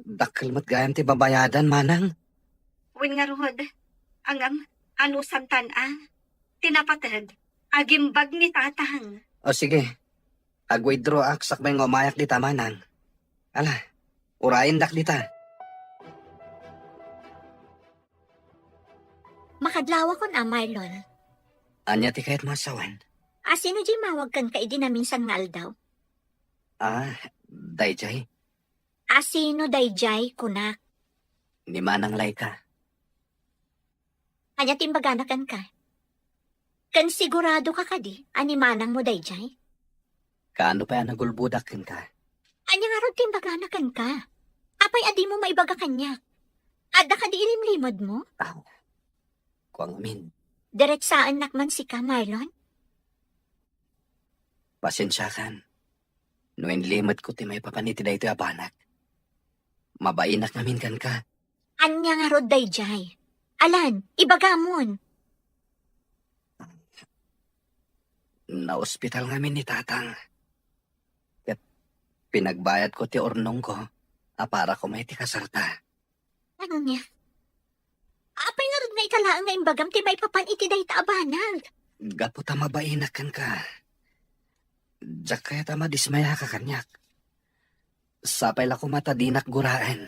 Dakkel mat gayam ti babayadan, manang. Win nga ruhod. Angam, ano santan tinapatid. Agimbag ni tatang. O sige, ag-withdraw ak sakbay nga umayak di manang. Ala, urayin dak dita. Makadlawa ko na, Marlon. Anya ti kahit masawan. Sino di mawag kan ka idi na minsan nga aldaw? Dayjay, Sino dayjay kunak? ni manang layka. Anya timbaganakan ka? Kan sigurado ka kadi, ani manang mo dayjay? Kaano pa yan nagulbudak ka? Anya nga ron timbaganakan ka? Apay adi mo maibaga kanya? Ada ka di ilimlimod mo? Kuang amin, Diretsaan nakman si ka, Marlon? pasensyakan. Noen limot ko ti may papaniti da ito abanak. Mabainak namin kan ka. Anya nga ron dayjay? Alan, ibagamon. Na-ospital ngamin ni tatang. At pinagbayad ko ti ornong ko, para ko may ti kasarta. Ano niya? Apay nga ron nga ikalaan nga imbagam ti may papan iti day taabanag. Gapo ta mabainak kan ka. Diyak kaya ta madismaya ka kanyak. Sapay la ko matadinak guraan.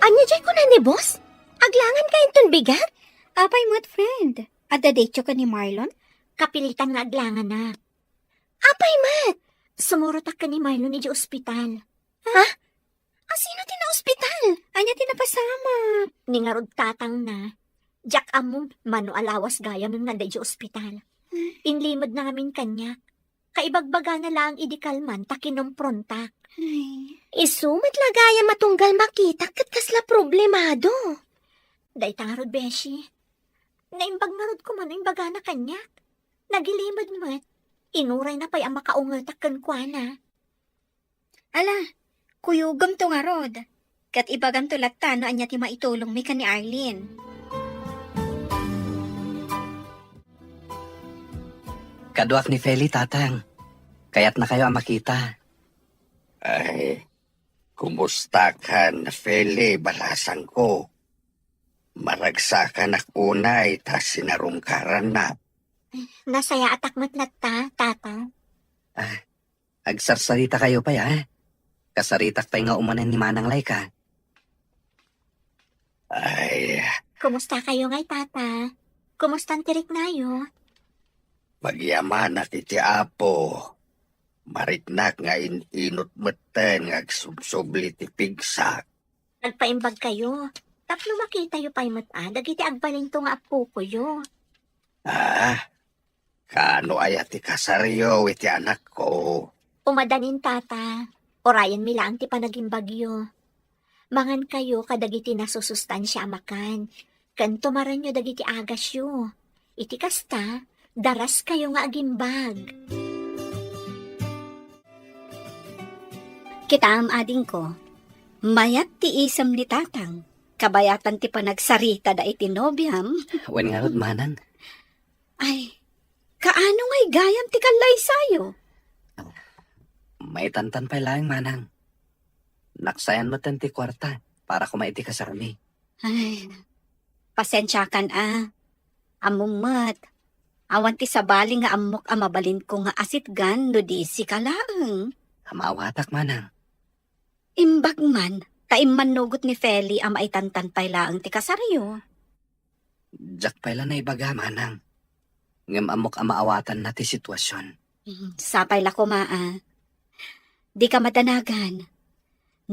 Anya jay ko na ni boss? Aglangan kayo itong bigat? Apay mo't friend. Ada decho ka ni Marlon? Kapilitan nga aglangan na. Apay mat? Sumurutak ka ni Marlon iti ospital. Sino tina-ospital? Anya tinapasama. Ningarod tatang na. Jak amon, mano alawas gaya ng nanday di ospital. Inlimod namin kanya. Kaibagbaga na lang idikalman ta kinomprontak. Isumat lagaya matunggal makita kat kasla problemado. Day tangarod beshi. Naimbag narod ko man imbaga na kanya. Nagilimod mat. Inuray na pa'y ang makaungatak kan kwa na. Ala, kuyugam to nga rod. Kat ibagam to latta no anya ti maitulong mi ka ni Arlene. Kaduak ni Feli, tatang. Kaya't na kayo ang makita. Ay, kumusta ka na, Feli, balasang ko? Maragsakan unay, ta sinarungkaran na. Nasaya atak matlatta, tata. Agsarsarita kayo pa ya. Kasaritak pa nga umanan ni Manang Laika. Ay, Kumusta kayo ngay, tata? Kumusta ang tirik nayo? pagyaman at iti apo. Maritnak nga inot meten nga subsubli ti pigsak. Nagpaimbag kayo. Tapno makita yu pa'y mata, dagiti agbalin to nga apo ko yu. Kano ay ati kasaryo iti anak ko. Umadanin, tata. Orayan mi lang ti panaging bagyo. Mangan kayo kadagiti nasusustansya amakan. Kanto maran nyo dagiti agas yu. Iti kasta, daras kayo nga agimbag. Kitaam ading ko, mayat ti isam ni tatang, kabayatan ti panagsarita da iti nobyam. Wen nga rod, Manan. Ay, kaano nga'y gayam ti kalay sayo? May tantan pa lang, Manang. Naksayan mo ti kwarta para kumaiti ka sa rami. Ay, pasensyakan Amumat. Awan ti sabali nga amok amabalin ko nga asitgan no di si kalaeng. Amawatak, Manang. Imbag man, taimman nugot ni Feli ang maitantan pay laang ti kasaryo. Jak pala na ibaga, Manang. Ngam amok amaawatan na ti sitwasyon. Sapay la ko Di ka madanagan.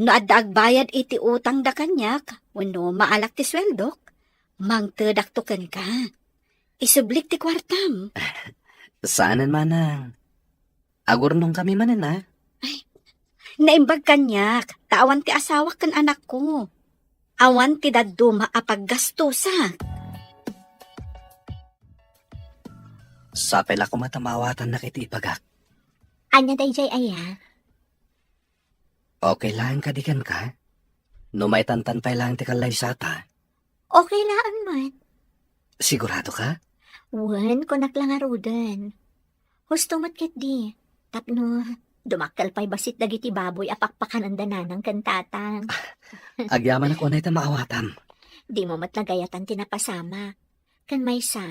No adda agbayad iti utang da kanyak, wano maalak ti sweldok, mangtedaktuken ka. Isublik ti kwartam. Saanan, Manang? Agurnong kami manan, ha? Naimbag kanyak, taawan ti asawa kan anak ko. Awan ti daduma apaggastusa. Sapay la ko matamawatan na kiti ibagak. Anya dayjay aya? Okay lang kadikan ka? No may tantan pa lang ti kalay sata. Okay laan man. Sigurado ka? Wan, kunak lang arudan. Husto matkit di. Tapno, dumaktal pa'y basit dagiti baboy apakpakan ang dananang kantatang. Agyaman ako na ita maawatam. Di mo matlagayatan tinapasama. Kan may sa,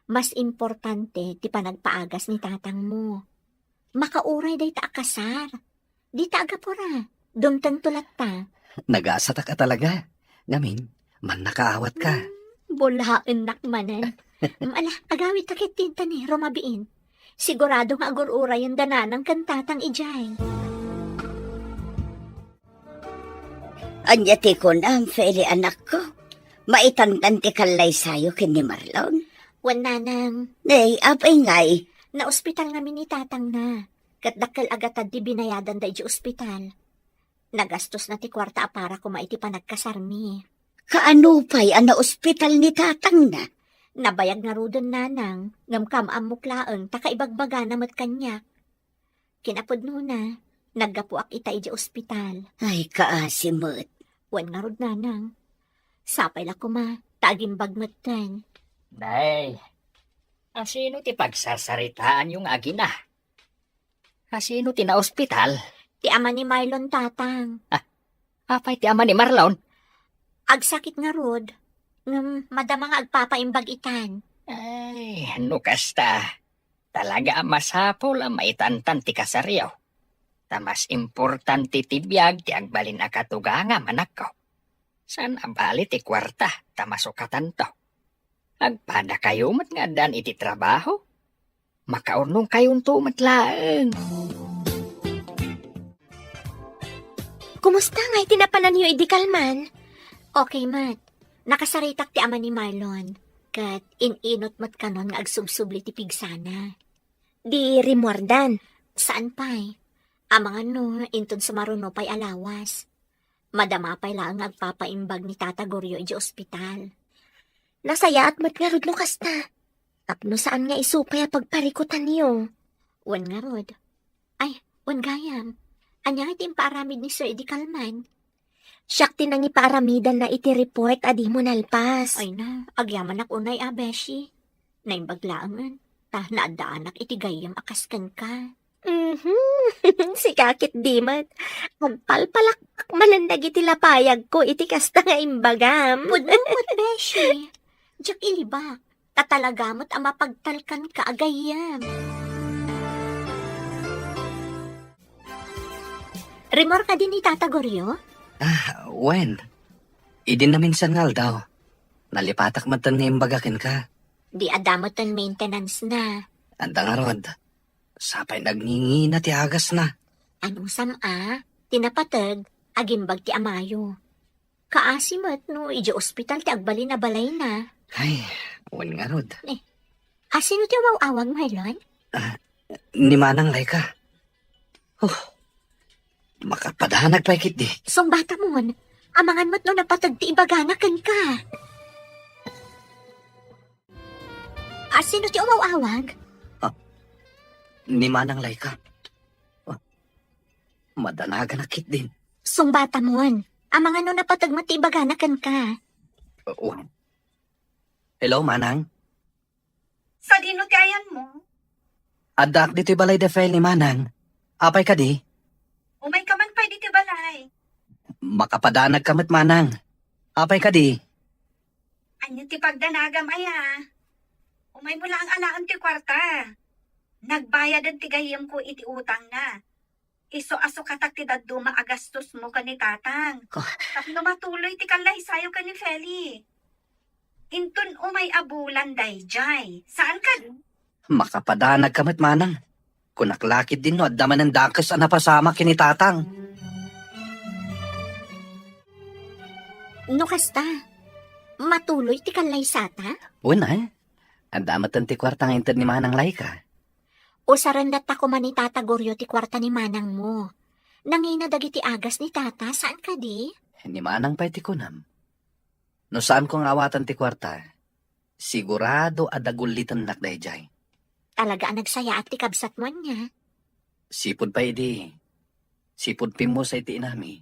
mas importante ti panagpaagas ni tatang mo. Makauray day ta akasar. Di ta agapura. Dumtang tulat ta. Nag-aasata ka talaga. Ngamin, man nakaawat ka. Bulaen nakmanan. Ala, agawit takit tinta ni Romabiin. Sigurado nga agururay yung dananang kantatang ijay. Anyati ko na ang Feli anak ko. Maitantan ti kalay sayo kin ni Marlon. Wan nanang, Nay, apay ngay. na ospital nga ni tatang na. Katdakkel agatad di binayadan da iji ospital. Nagastos na ti kwarta para kumaiti pa nagkasarmi. Kaano pa'y ana ospital ni tatang na? Nabayag nga rudon nanang, ngam kam amuklaan, takaibagbaga namat kanya. Kinapod na, naggapuak ita iji ospital. Ay, kaasimot. Wan nga rod nanang. Sapay la kuma, tagimbag matan. Day, asino ti pagsasaritaan yung agina? Asino ti na ospital? Ti ama ni Marlon tatang. Apay ti ama ni Marlon? Agsakit nga rod. Madama nga agpapaimbag itan. Ay, ano kasta? Talaga ang masapol ang maitantan ti kasaryaw. Tamas importante ti biyag ti agbalin akatuga nga manak ko. San abali ti kwarta tamasukatan to. Agpada kayo mat nga dan iti trabaho. Makaurnong kayong tumatlaeng. kumusta nga itinapanan niyo idikalman? Okay, Mat. Nakasaritak ti ama ni Marlon. Kat ininot mat kanon nga agsubsubli ti pigsana. Di rimordan. Saan pa'y? Amangan no, inton sa maruno pa'y alawas. Madama pa'y lang agpapaimbag ni Tata Goryo iji ospital. Nasaya at matngarod no kasta. Tapno saan nga isupay a pagparikutan niyo? Wan nga rod. Ay, wan gayam. Anya iti impaaramid ni Sir Idikalman. Siyak tinang ipaaramidan na iti report adi mo nalpas. Ay na, agyaman ak unay abeshi. Naimbaglaangan. Ta naadaanak iti gayam akaskan ka. Si kakit dimat. Magpalpalak manandag iti lapayag ko iti kasta nga imbagam. Pudumot, beshi. Diyak ilibak. Tatalagamot ang mapagtalkan ka agayam. Remor ka din ni Tata Goryo? When? Idin na minsan ngal daw. Nalipatak man tan ngayon bagakin ka. Di adamot ang maintenance na. Anda nga rod. Sapay nagningi na ti agas na. Anong sama? Tinapatag, agimbag ti amayo. Kaasimat no, iji ospital ti agbalay na balay na. Ay, wan nga rod. Asino ti awang Marlon? Ni Manang Laika. Makapadanag pa ikit di. Song bata mo, amangan mo't no napatag ti ibaganakan ka. Asino ti awag? Ni Manang Laika. Madanaga na kit din. Song bata mo, amangan no napatag mo ti ibaganakan ka. Hello, Manang? Sa dino ti ayan mo? Adak dito'y balay de fel ni Manang. Apay ka di? Umay ka man pa'y dito balay. Makapadanag kamat Manang. Apay ka di? Anyo ti pagdanagam aya. Umay mo lang ang alaan ti kwarta. Nagbayad ang tigayam ko iti utang na. Iso-aso katak ti daddo maagastos mo ka ni tatang. Tapno matuloy ti kalay sayo ka ni Feli. Intun umay abulan dayjay. Saan ka? Makapadanag kamat Manang. Kunaklakit din no at daman ng dakas ang napasama kinitatang. No kasta, matuloy ti kalay sata? Una, ang damat ang ti kwartang intad ni Manang Laika. O sarandat ako man ni Tata Goryo ti kwarta ni Manang mo. Nangina dagiti agas ni Tata, saan ka di? Ni Manang pa'y ti kunam. No saan kong awatan ti kwarta, sigurado adagulitan nak dayjay. Talaga ang nagsaya at ti kabsat mo niya. Sipod pa idi. Sipod pimo sa iti inami.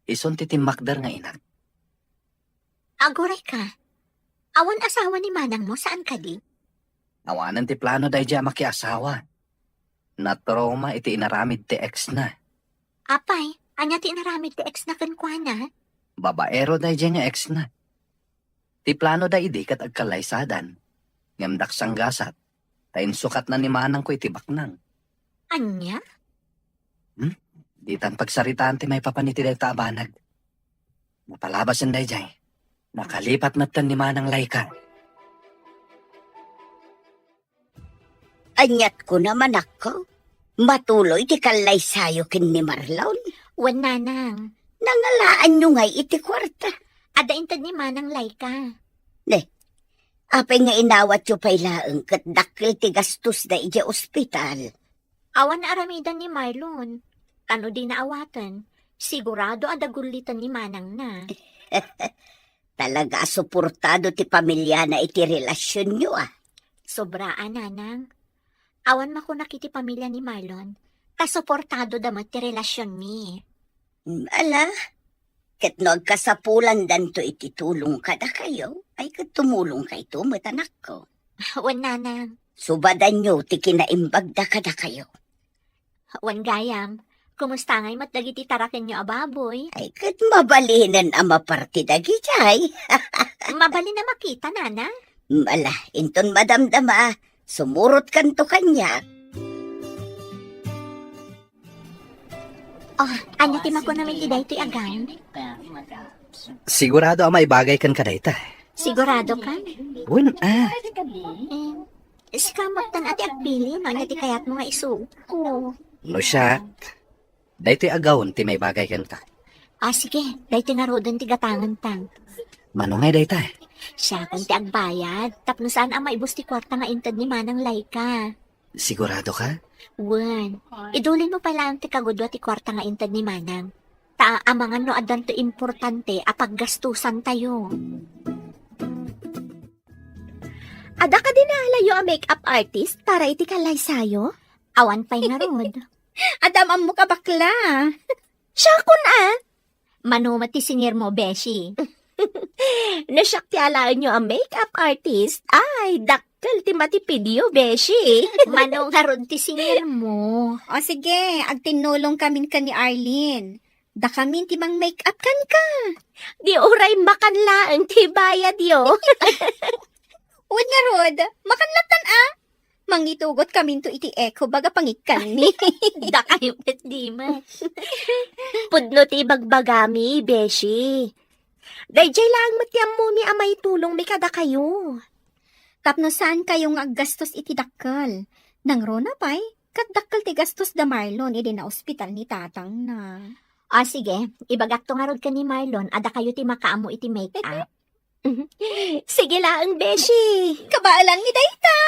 Ison ti timakdar nga inak. Agoray ka. Awan asawa ni Manang mo, saan ka di? Awanan ti plano dayjay makiasawa. Natroma iti inaramid ti ex na. Apay, anya ti naramid ti ex na kankwana? Babaero dayjay nga ex na. Ti plano da idi kat agkalaysadan. Ngamdak sanggasat. Tayin sukat na ni Manang ko itibak nang. Anya? Di tan pagsaritaan ti may papaniti day taabanag. Napalabas ang dayjay. Nakalipat matan ni Manang Laika. Anyat ko naman ako. Matuloy ti kalay sayo kin ni Marlon. Wan nanang. Nangalaan nyo ngay iti kwarta. Ada intad ni Manang Laika. Apay nga inawat yo pa'y laeng kat dakil ti gastos da ija ospital. Awan na aramidan ni Marlon. Kano di naawatan. Sigurado adagulitan ni Manang na. Talaga suportado ti pamilya na iti relasyon nyo Sobraan, nanang. Awan makunak iti pamilya ni Marlon. Kasuportado damat ti relasyon mi. Ala, ket no agkasapulan danto iti tulong kada kayo, ay kat tumulong kay matanak ko. Wan nanang. Subadan nyo ti kinaimbag da kada kayo. Wan gayam. Kumusta ngay matdagiti taraken nyo ababoy? Ay kat mabalinan ang maparti dagi jay. Mabali na makita, nana. Ala, inton madamdama, sumurot kanto kanya. Oh, anya ti mako namin ti daytoy agam? Sigurado ang may bagay kan kadayta. Sigurado ka? Bueno, Iskamat tan ati agpili, no? Anya ti kayat mo nga isuko. no siya. Daytoy agawon ti may bagay kan ka. Sige, dahi ti nga rodan ti gatangan tang. Manungay dayta. Siya kung ti agbayad, tapno saan ang maibus ti kwarta nga intad ni Manang Laika. Sigurado ka? Wan, idulin mo pala ang ti kagudwa ti kwarta nga intad ni Manang. Amangan no adan to importante apaggastusan tayo. Ada ka din nalayo a makeup artist para iti kalay sayo? Awan pa'y nga rod. Adam ang muka bakla. Siya kun Manumat ti singir mo, Beshi. Nasyak ti alaan nyo ang makeup artist. Ay, dakkel ti matipidyo, beshi. Manong harod ti singir mo. O sige, agtinulong kamin ka ni Arlene. Da kamin ti mang make-up kan ka. Di oray makanlaan ti bayad yo. Uwan nga rod, makanlatan Mangitugot kamin to iti echo baga pangikan mi. Da kayo pet di ma. Pudno ti bagbagami, beshi. Dayjay lang matiam mo mi amay tulong mi kada kayo. Tapno saan kayong aggastos iti dakkel? Nang rona pa'y, kat dakkel ti gastos da Marlon, edi na ospital ni tatang na. Sige, ibagak to nga rod ka ni Marlon, ada kayo ti makaamo iti make-up. Sige lang, beshi. Kabaalan ni Dayta!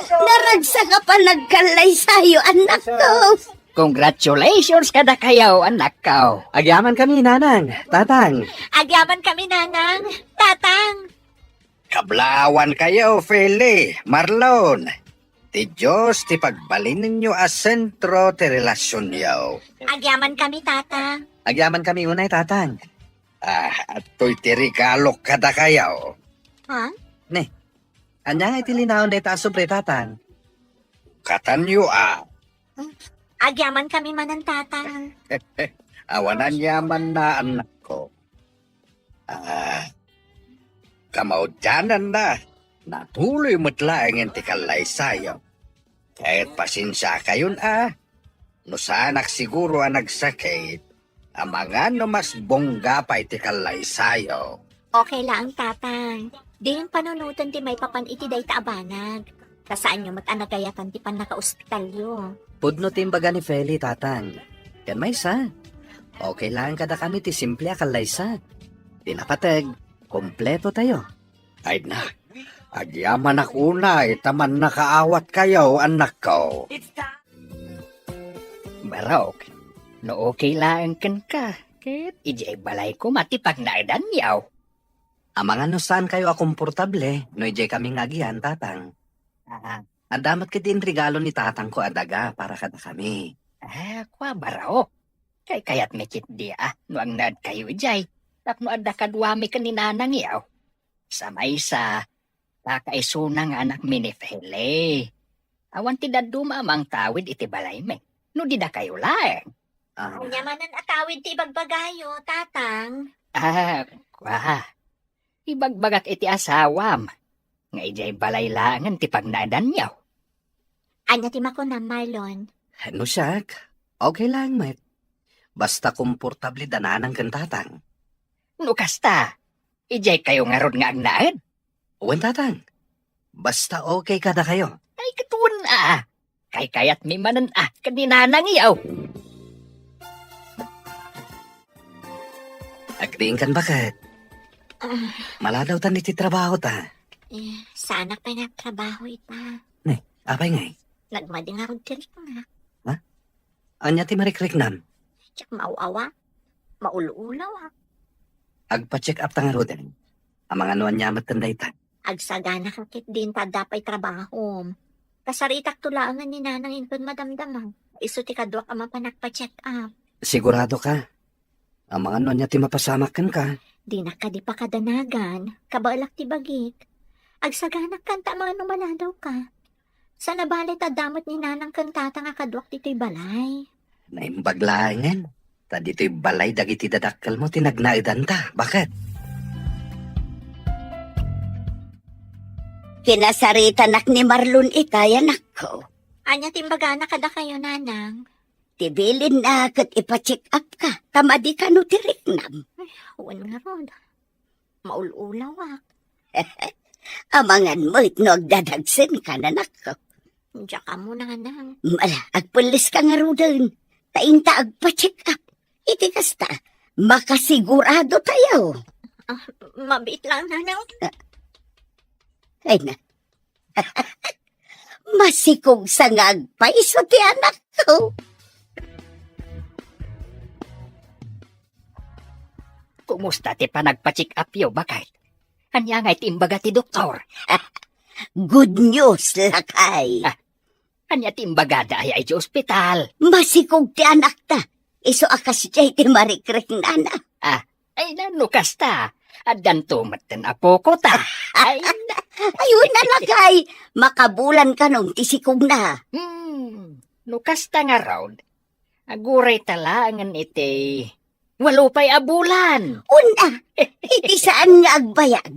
Naragsa ka pa nagkalay sa'yo, anak ko. Congratulations kada kayo, anak ko. Agyaman kami, nanang, tatang. Agyaman kami, Nanang. Tatang. Kablawan kayo, Feli, Marlon. Ti Diyos, ti pagbalin ninyo a sentro ti relasyon yaw. Agyaman kami, Tatang. Agyaman kami unay, tatang. Ato'y ti regalo kada kayaw. Ha? Anya nga itilinaon dayta sobre, tatang. Katanyo Agyaman kami manan, Tatang. awanan yaman na anak ko. Kamaudyanan na. Natuloy mo't laing ti kalay sayo. Kahit pasensya kayon No sanak siguro ang nagsakit. Amangan no mas bongga pa iti kalay sayo. Okay lang, Tatang. Di yung panunutan ti may papan iti day taabanag. Kasaan nyo matanagayatan ti pan naka-ospitalyo. Pudno timbaga ni Feli, tatang. Yan may sa. Okay lang kada kami ti simple akalaysa. Tinapatag, kompleto tayo. Ay na, agyaman ako na, taman nakaawat kayo, anak ko. Barok, no okay lang kan ka. Kit, ijay balay ko matipag na edan yaw. Amangan no saan kayo akomportable, no ijay kaming agian, tatang. Adamat kitin regalo ni tatang ko adaga para kada kami. Kwa barok. Kay kayat mekit di no ang nad kayo ijay. Tapno adda kadwami ka ni nanang yaw. Sa may sa, kakaisunang anak mi ni Fele. Awan ti daduma amang tawid iti balay me. No di da kayo laeng. Nyamanan atawid ti ibagbagayo, Tatang. Kwa. Ibagbagak iti asawam. Nga ijay balay langan ti pagnadan yaw. Anya ti makuna, Marlon. Ano siyak? Okay lang, mate. Basta komportable dananang kan tatang. No kasta, ijay kayo nga ron nga agnaed. Uwan tatang. Basta okay kada kayo. Ay katuan Kay kayat mi manan kaninanang yaw. Agdiin kan bakit? Maladaw tan iti trabaho ta. Sana pa na trabaho ita. Apay ngay. Nagmadi nga ron tirik nga. Anya ti marikriknam. Tsak mauawa. Mauluulaw Agpa-check up tanga roden. Amang anuan niya matanda ita. Agsagana kakit din ta dapay trabaho. Kasaritak tulaan ni nanang inpon madamdamang. Iso ti kadwak ama pa nagpa-check up. Sigurado ka. Amang anuan niya ti mapasamakan ka. Di na ka di pa kadanagan. Kabalak ti bagik. Agsaganak kanta mga numaladaw ka. Sa nabalit adamot ni nanang kantata nga kadwak dito'y balay. Naimbaglaangan. Ta dito'y balay dagiti dadakkel mo tinagnaidan ta. Bakit? Kinasaritan nak ni Marlon itay, anak ko. Anya timbaga na kada kayo, nanang. Tibilin na kat ipacheck up ka. Tamadi ka no tiriknam. Wan nga ron. Maululaw ak. Amangan mo no agdadagsin ka na nako. Diyan ka mo na nang. Mala, agpulis ka nga rudan. Tainta agpacheck up. Iti kasta, makasigurado tayo. Mabit lang nanang. Ay na. Masikog sa ngagpaiso ti anak ko. Kumusta ti pa nagpa-check up yo, bakit? Anya nga itimbaga ti doktor. Good news, lakay. Anya timbaga da ay ti ospital. Masikog ti anak ta. Iso akas jay ti marikrek nana. Ay nanukas ta. Adan tumatan apo ko ta. Ay Ayun na lakay. Makabulan ka nung tisikog na. nukas ta nga raw. Aguray talangan iti. Walupay abulan. Una, iti saan nga agbayag.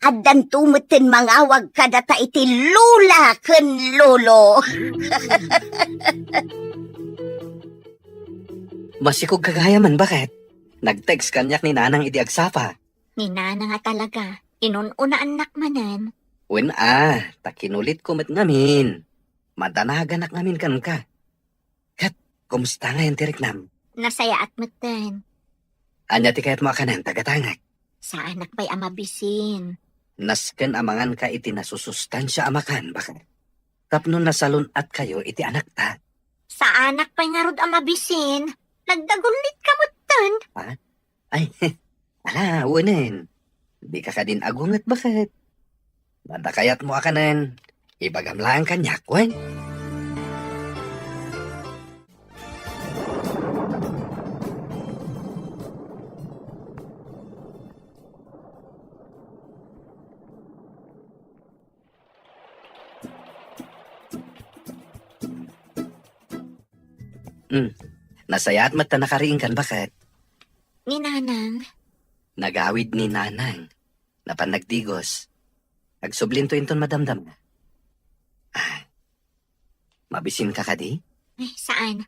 Adan tumutin mangawag kadata iti lula ken lolo. Masikog kagaya man, bakit? Nag-text kanyak ni nanang iti agsapa. Ni nana nga talaga. Inununa anak manan. Wen takinulit ko met ngamin. Madanagan ngamin kan ka. Kat, kumusta nga yung tiriknam? Nasaya at matan. Anya ti kayat mo akanan, tagatangak. Sa anak pa'y amabisin. Nasken amangan ka iti nasusustansya amakan, bakit? Tapno nasalun at kayo iti anak ta. Sa anak pa'y nga rod amabisin. Nagdagulit ka mutan. Ay, ala, unin. Di ka din agungat, bakit? Nadakayat mo akanan. Ibagamlaan kanyak, wen. Nasaya at mata nakariing kan, bakit? Ni nanang. Nagawid ni nanang. Napanagdigos. Agsublinto inton madamdam na. Mabisin ka kadi? Ay, saan?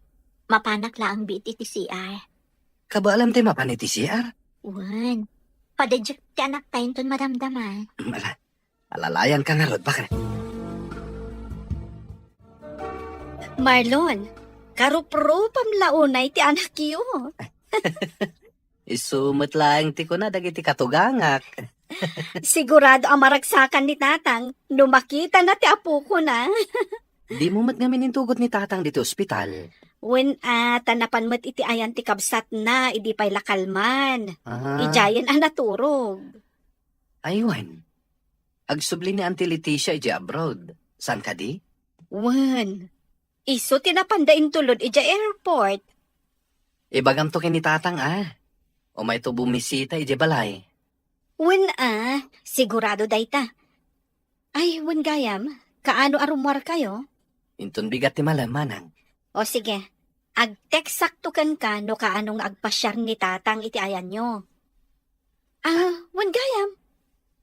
Mapanak lang biti ti CR. Kaba alam tayo mapaniti CR? Wan. Padadyak ti anak tayo ton madamdaman. Alalayan ka nga rod, bakit? Marlon, karupro pamlaunay ti anak yu. Isumot lang ti ko na dagiti katugangak. Sigurado ang maragsakan ni tatang. Numakita na ti apo ko na. Di mo mat ngamin intugot ni tatang dito ospital. When tanapan mat iti ayan ti kabsat na, idi pa'y lakalman. Ijayan ang naturog. Aywan. Agsubli ni Auntie Leticia iji abroad. San ka di? Wan. Iso tinapandain tulod ija airport. Ibagam to ni tatang O may to bumisita iji balay. When sigurado dayta. Ay, wan gayam, kaano arumwar kayo? Intun bigat ti malam, manang. O sige, ag-text saktukan ka no kaanong agpasyar ni tatang iti ayan nyo. Wan gayam,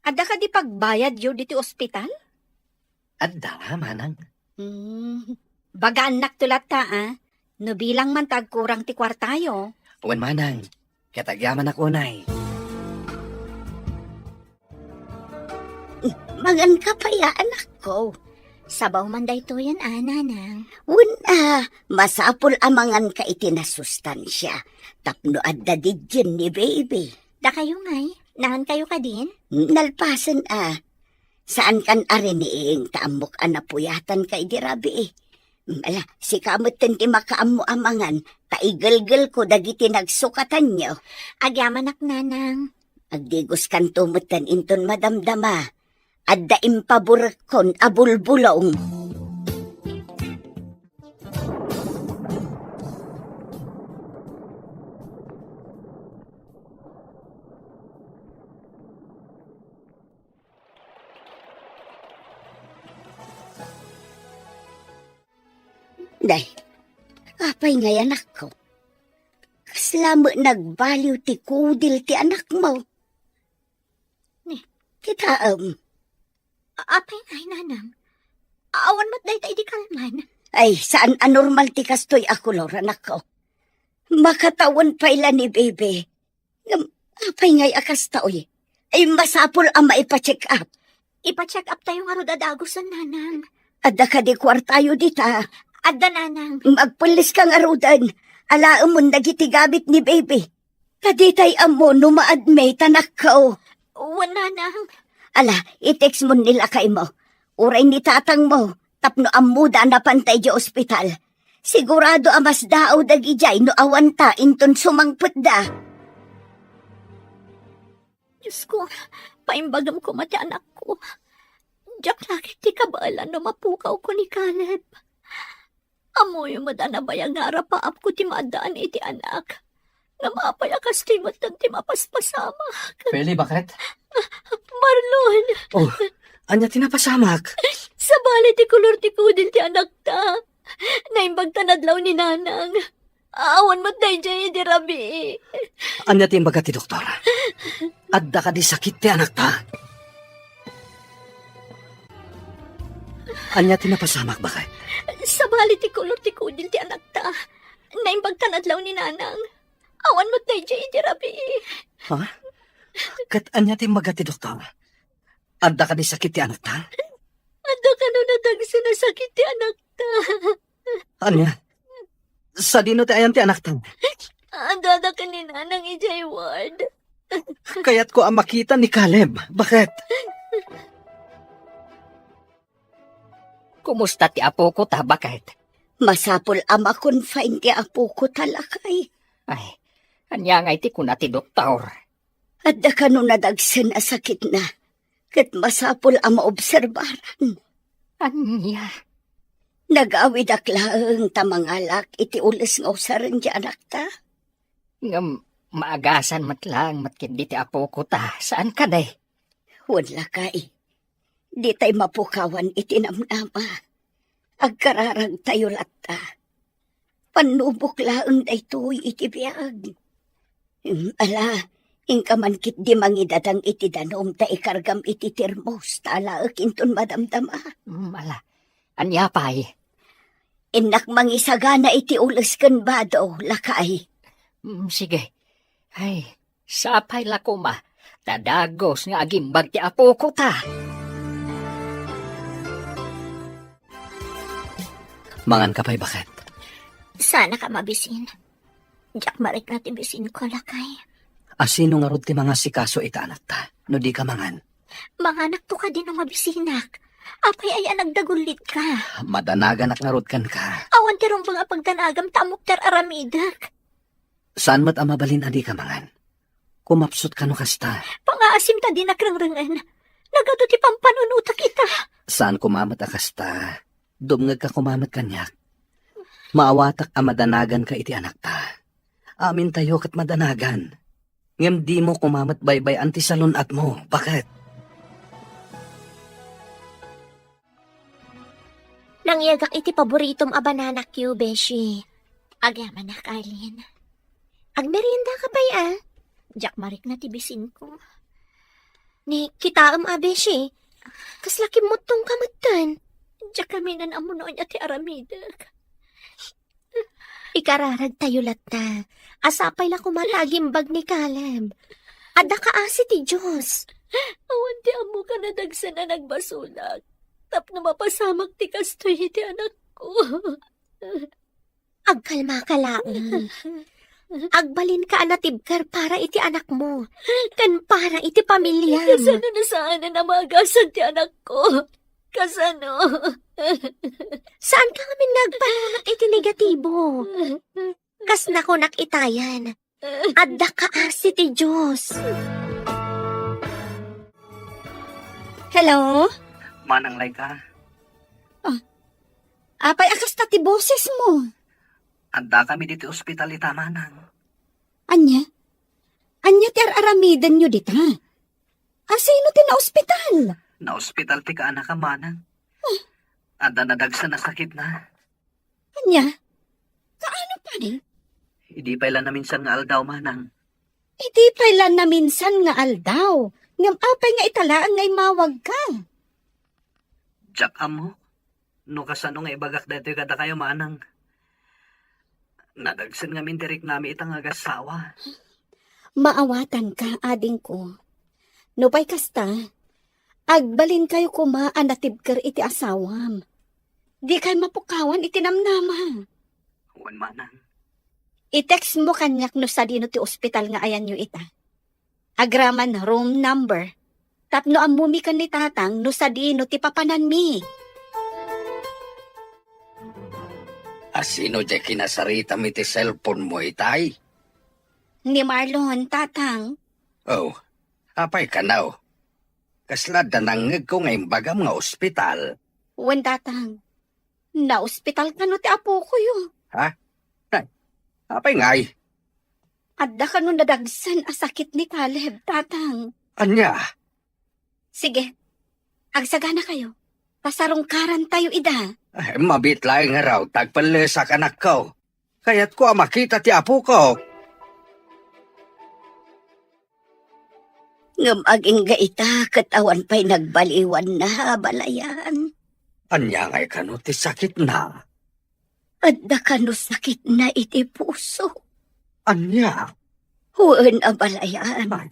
ada ka di pagbayad yo diti ospital? Adda, manang. Bagaan naktulat ta no bilang man tagkurang ti kwartayo. Wan manang, katagyaman ako nay. Mangan ka pa ya anak ko. Sabaw man dayto yan, nanang. Una, masapul amangan ka iti nasustansya. Tapno adda didyan ni baby. Da kayo ngay, nahan kayo ka din? Nalpasan Saan kan ariniing taamok anapuyatan ka idirabi Mala, si kamot ti makaammo amangan, taigalgal ko dagiti nagsukatan nyo. Agyaman ak, nanang. Agdigos kan tumutan inton madamdama. Adda impaburekon abulbulong. Day, apay ngay anak ko. Kaslamo nagbaliw ti kudil ti anak mo. Kita Apay ngay, nanang. Awan mo't dayta idi kalman. Ay, saan anormal ti kastoy ako, Lord, anak ko. Makatawan pa ila ni Bebe. Apay ngay akas taoy. Ay, masapol ang maipacheck up. Ipa-check up tayo nga rodadagosan, nanang. Adda ka di kwartayo dita. Adda, nanang. Magpulis kang arudan. Alaam mo nagitigabit ni Bebe. Kaditay amo numaadmay tanak ko. Nanang. Ala, i-text mo nila kay mo. Uray ni tatang mo. Tapno amuda na pantay di ospital. Sigurado amas daaw dagijay no awanta inton sumangput da. Diyos ko, paimbagam ko mati anak ko. Diyak lagi ti kabalan no mapukaw ko ni Caleb. Amo yung madana bayang narapaap ko ti madaan iti anak. Nga mapayakas ti matan ti mapaspasama. Feli, bakit? Marlon, Oh, anya tinapasamak. sa bali ti kulor ti kudil ti anak ta. Naimbag tanadlaw ni nanang. Awan mo tayo dyan di rabi. Anya timbaga ti doktor. Adda ka di sakit ti anak ta. Anya tinapasamak bakit? Sa bali ti kulor ti kudil ti anak ta. Naimbag tanadlaw ni nanang. Awan mo tayo dyan di rabi. Ha? Kat anya timbaga ti doktor. Adda ka di sakit ti anak ta? Ando ka no natagsa na sakit ti anak ta. Anya? Sa dino ti ayan ti anak ta? Ando ka ni nanang ijay ward. Kaya't ko ang makita ni Caleb. Bakit? Kumusta ti apo ko ta, bakit? Masapol ama confine ti apo ko talakay. Ay, anya nga iti kuna ti doktor. Adda ka no nadagsan na sakit na. Kat masapol ang maobserbaran. Anya? Nag-awid aklaang tamangalak iti ulis ng usaran di anak ta. Ngam, maagasan matlang matkindi ti apo ko ta. Saan ka day? Wala kay. Di tay mapukawan iti namnama. Agkararag tayo latta. Panubok laang daytoy iti biyag. Ala, ingkamankit di mangidadang iti danom ta ikargam iti termos. Talaak inton madamdama. Ala, anya pa'y? Inak mangisagana iti ulis kan bado, lakay. Sige. Ay, sapay lako ma. Tadagos nga agimbag ti apo ko ta. Mangan ka pa'y bakit? Sana ka mabisin. Diyak marik na tibisin ko lakay. Asino nga rod ti mga sikaso ita anak ta? No di ka mangan. Mga anak to ka din ang mabisinak. Apay ay nagdagulit ka. Madanagan ak nga rod kan ka. Awan tirong mga pagdanagam tamok ter aramidak. Saan mat amabalin adi ka mangan? Kumapsot ka no kasta. Pangaasim ta din nakrangrangan. Nagado ti pampanunutak ita. Saan kumamat akasta? Dumngag ka kumamat kanyak. Maawatak a madanagan ka iti anak ta. Amin tayo kat madanagan. Ngem di mo kumamat baybay anti salon at mo. Bakit? Nangyagak iti paboritom a banana Q, Beshi. Agyaman na, Carlin. Agmerienda ka pa'y Diyak marik na tibisin ko. Ni kitaam a, Beshi. Kaslaki mo tong kamatan. Diyak kami nan amo noon ati aramidak. Ikararag tayo latta. Asapay la kumatagimbag ni Caleb. Ada ka asi ti Diyos. Awan ti amo ka na dagsa na nagbasulag. Tapno mapasamak ti kastoy iti anak ko. Agkalma ka lang. Agbalin ka anatibkar para iti anak mo. Kan para iti pamilya. Kasano na saan na namagasan ti anak ko? Kasano? Saan ka kami nagpanunat iti negatibo? Kas nako nakitayan. Adda ka asi ti Diyos. Hello? Manang lay ka. Apay akas ta ti boses mo. Anda kami dito ospital ita manang. Anya? Anya ti aramidan nyo dita? Asino ti na ospital? Na ospital ti ka anak ka manang. Anda nadagsa na sakit na. Anya? Kaano pa ni? Hindi pa ilan na minsan nga aldaw manang. Iti pailan na minsan nga aldaw. Ngam apay nga italaan nga'y mawag ka. Jack amo. No kasano nga ibagak dito kada kayo manang. Nadagsan nga mintirik nami itang agasawa. Maawatan ka, ading ko. Nupay kasta, agbalin kayo kumaan na tibker iti asawam. Di kayo mapukawan iti namnama. Huwan manang. I-text mo kanyak no sa dino ti ospital nga ayan nyo ita. Agraman room number. Tapno amumi kan ni tatang no sa dino ti papanan mi. Asino di kinasarita mi ti cellphone mo itay? Ni Marlon, tatang. Oh, apay ka now. Kaslad na nangag ko ngayong bagam nga ospital. Wan tatang. Na ospital ka no ti apo ko yo. Apay ngay, Adda ka no nadagsan asakit ni Caleb, tatang. anya, Sige, agsagana kayo. Pasarungkaran tayo ida. mabit lang nga raw, tagpalesak anak ko. Kaya't ko makita ti apo ko. Ngam aging gaita, katawan pa'y nagbaliwan na balayan. Anya ngay kano ti sakit na. Adda ka no sakit na iti puso. Anya, Huwag abalayan. ay,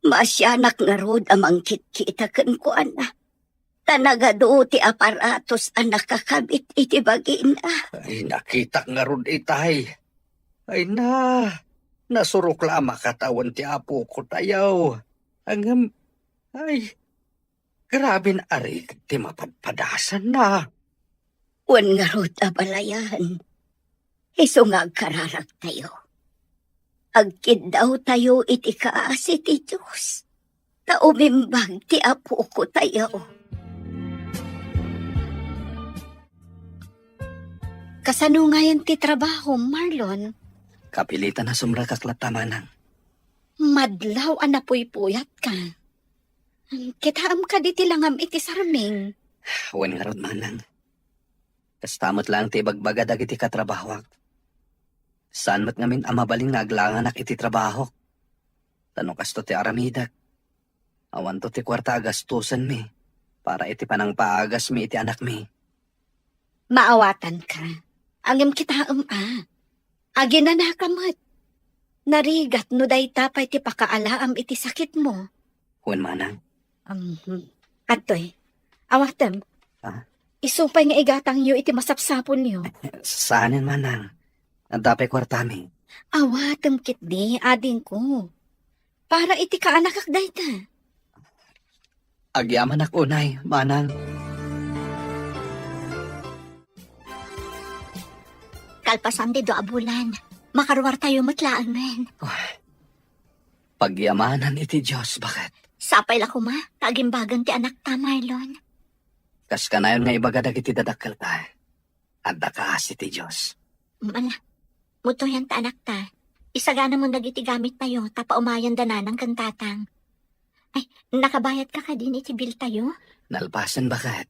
Masyanak nga rod amang kitkita kan ko ana. Tanagado ti aparatos ang nakakabit iti bagina. ay nakita nga rod itay. Ay nasurok la makatawan ti apo ko tayaw. Angam, ay, grabe na arig ti mapadpadasan na. Wan nga rod abalayan. Iso nga kararag tayo. Agkid daw tayo iti kaasi ti Diyos. Taumimbag ti apo ko tayo. Kasano nga yan ti trabaho, Marlon? Kapilitan na sumra kaklata manang. Madlaw anapoy-puyat ka. Kitaam ka di tilangam iti sarming. Huwan nga rod manang. Kastamot lang ti bagbaga dagiti katrabahwak. Saan mat ngamin amabaling naglanganak iti trabaho. Tanong kasto ti aramidak. Awan to ti kwarta agastusan mi. Para iti panang paagas mi iti anak mi. Maawatan ka. Angem kitaam Agi na nakamat. Narigat no day tapay ti pakaalaam iti sakit mo. Huwan manang. Atoy, awatem. Isupay nga igatang yu iti masapsapon niyo. Saanin manang. Nadapay kwarta mi. Awatem kitdi, ading ko. Para iti kaanakak dayta. Agyaman ako, nay, manang. Kalpasan di do abulan. Makaruwar tayo matlaan men. Pagyamanan iti Diyos, bakit? Sapay la kuma, tagimbagan ti anak ta, Marlon. Kas kanayon nga ibagadag iti dadakkel ta. Adda ka iti Diyos. Mala, muto yan ta anak ta. Isagana mo nagiti gamit tayo, tapa umayan dananang kang tatang. Ay, nakabayad ka din iti bill tayo? Nalpasan bakit?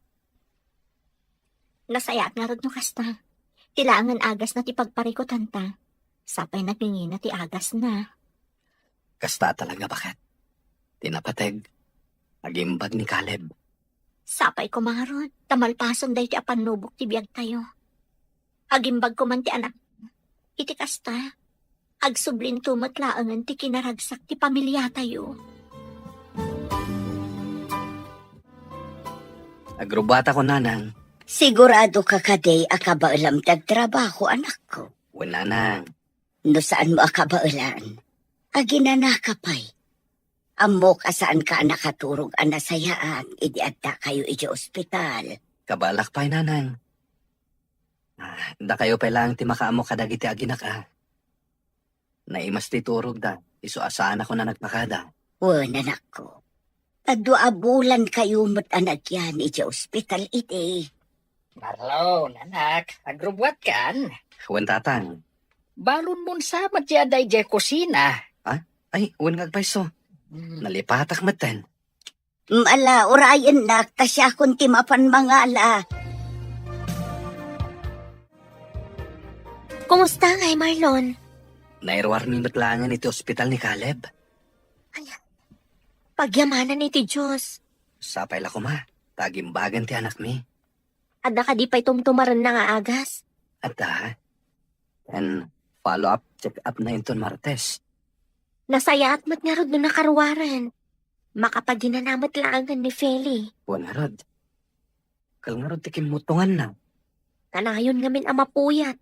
Nasaya nga rod no kasta. Tilangan agas na ti pagparikutan ta. Sapay nagingin na ti agas na. Kasta talaga bakit? Tinapateg. Agimbag ni Caleb. Sapay ko mga rod, tamalpason day ti apanubok ti biyag tayo. Agimbag ko man ti anak. Iti kasta. Agsublin tumatlaangan ti kinaragsak ti pamilya tayo. Agrubata ko nanang. Sigurado ka kaday akabaalam tagtrabaho, anak ko. Wala nang. No saan mo akabaalan? Aginana ka pa'y. Amo ka saan ka nakaturog ang nasayaan, idi adda kayo iti ospital. Kabalak pa'y nanang. Da kayo pa lang ti makaamo kadagiti aginak Naimas ti turog da. Iso asaan ako na nagpakada. Wan, anak ko. Tadwa bulan kayo mo't anak yan iti ospital iti. Marlon, anak, agrubwat kan? Huwan tatang. Balon mon sa matyaday jay kusina. Ay, huwan ngagpaiso. Nalipatak matan. Mala, orayan nak, tasya kung timapan mangala. Kumusta nga, Marlon? Nairwar mi matlangan iti ospital ni Caleb. Pagyamanan ni ti Diyos. Sapay la ko ma. Tagimbagan ti anak mi. Adda ka di pa'y tumtumaran na nga agas. Ada. And follow-up, check-up na inton Martes. Nasaya at mat nga rod no nakaruwaran. Makapaginanamat laangan ni Feli. Buwan nga rod. Kal nga rod tikim mutungan na. Kanayon nga min amapuyat.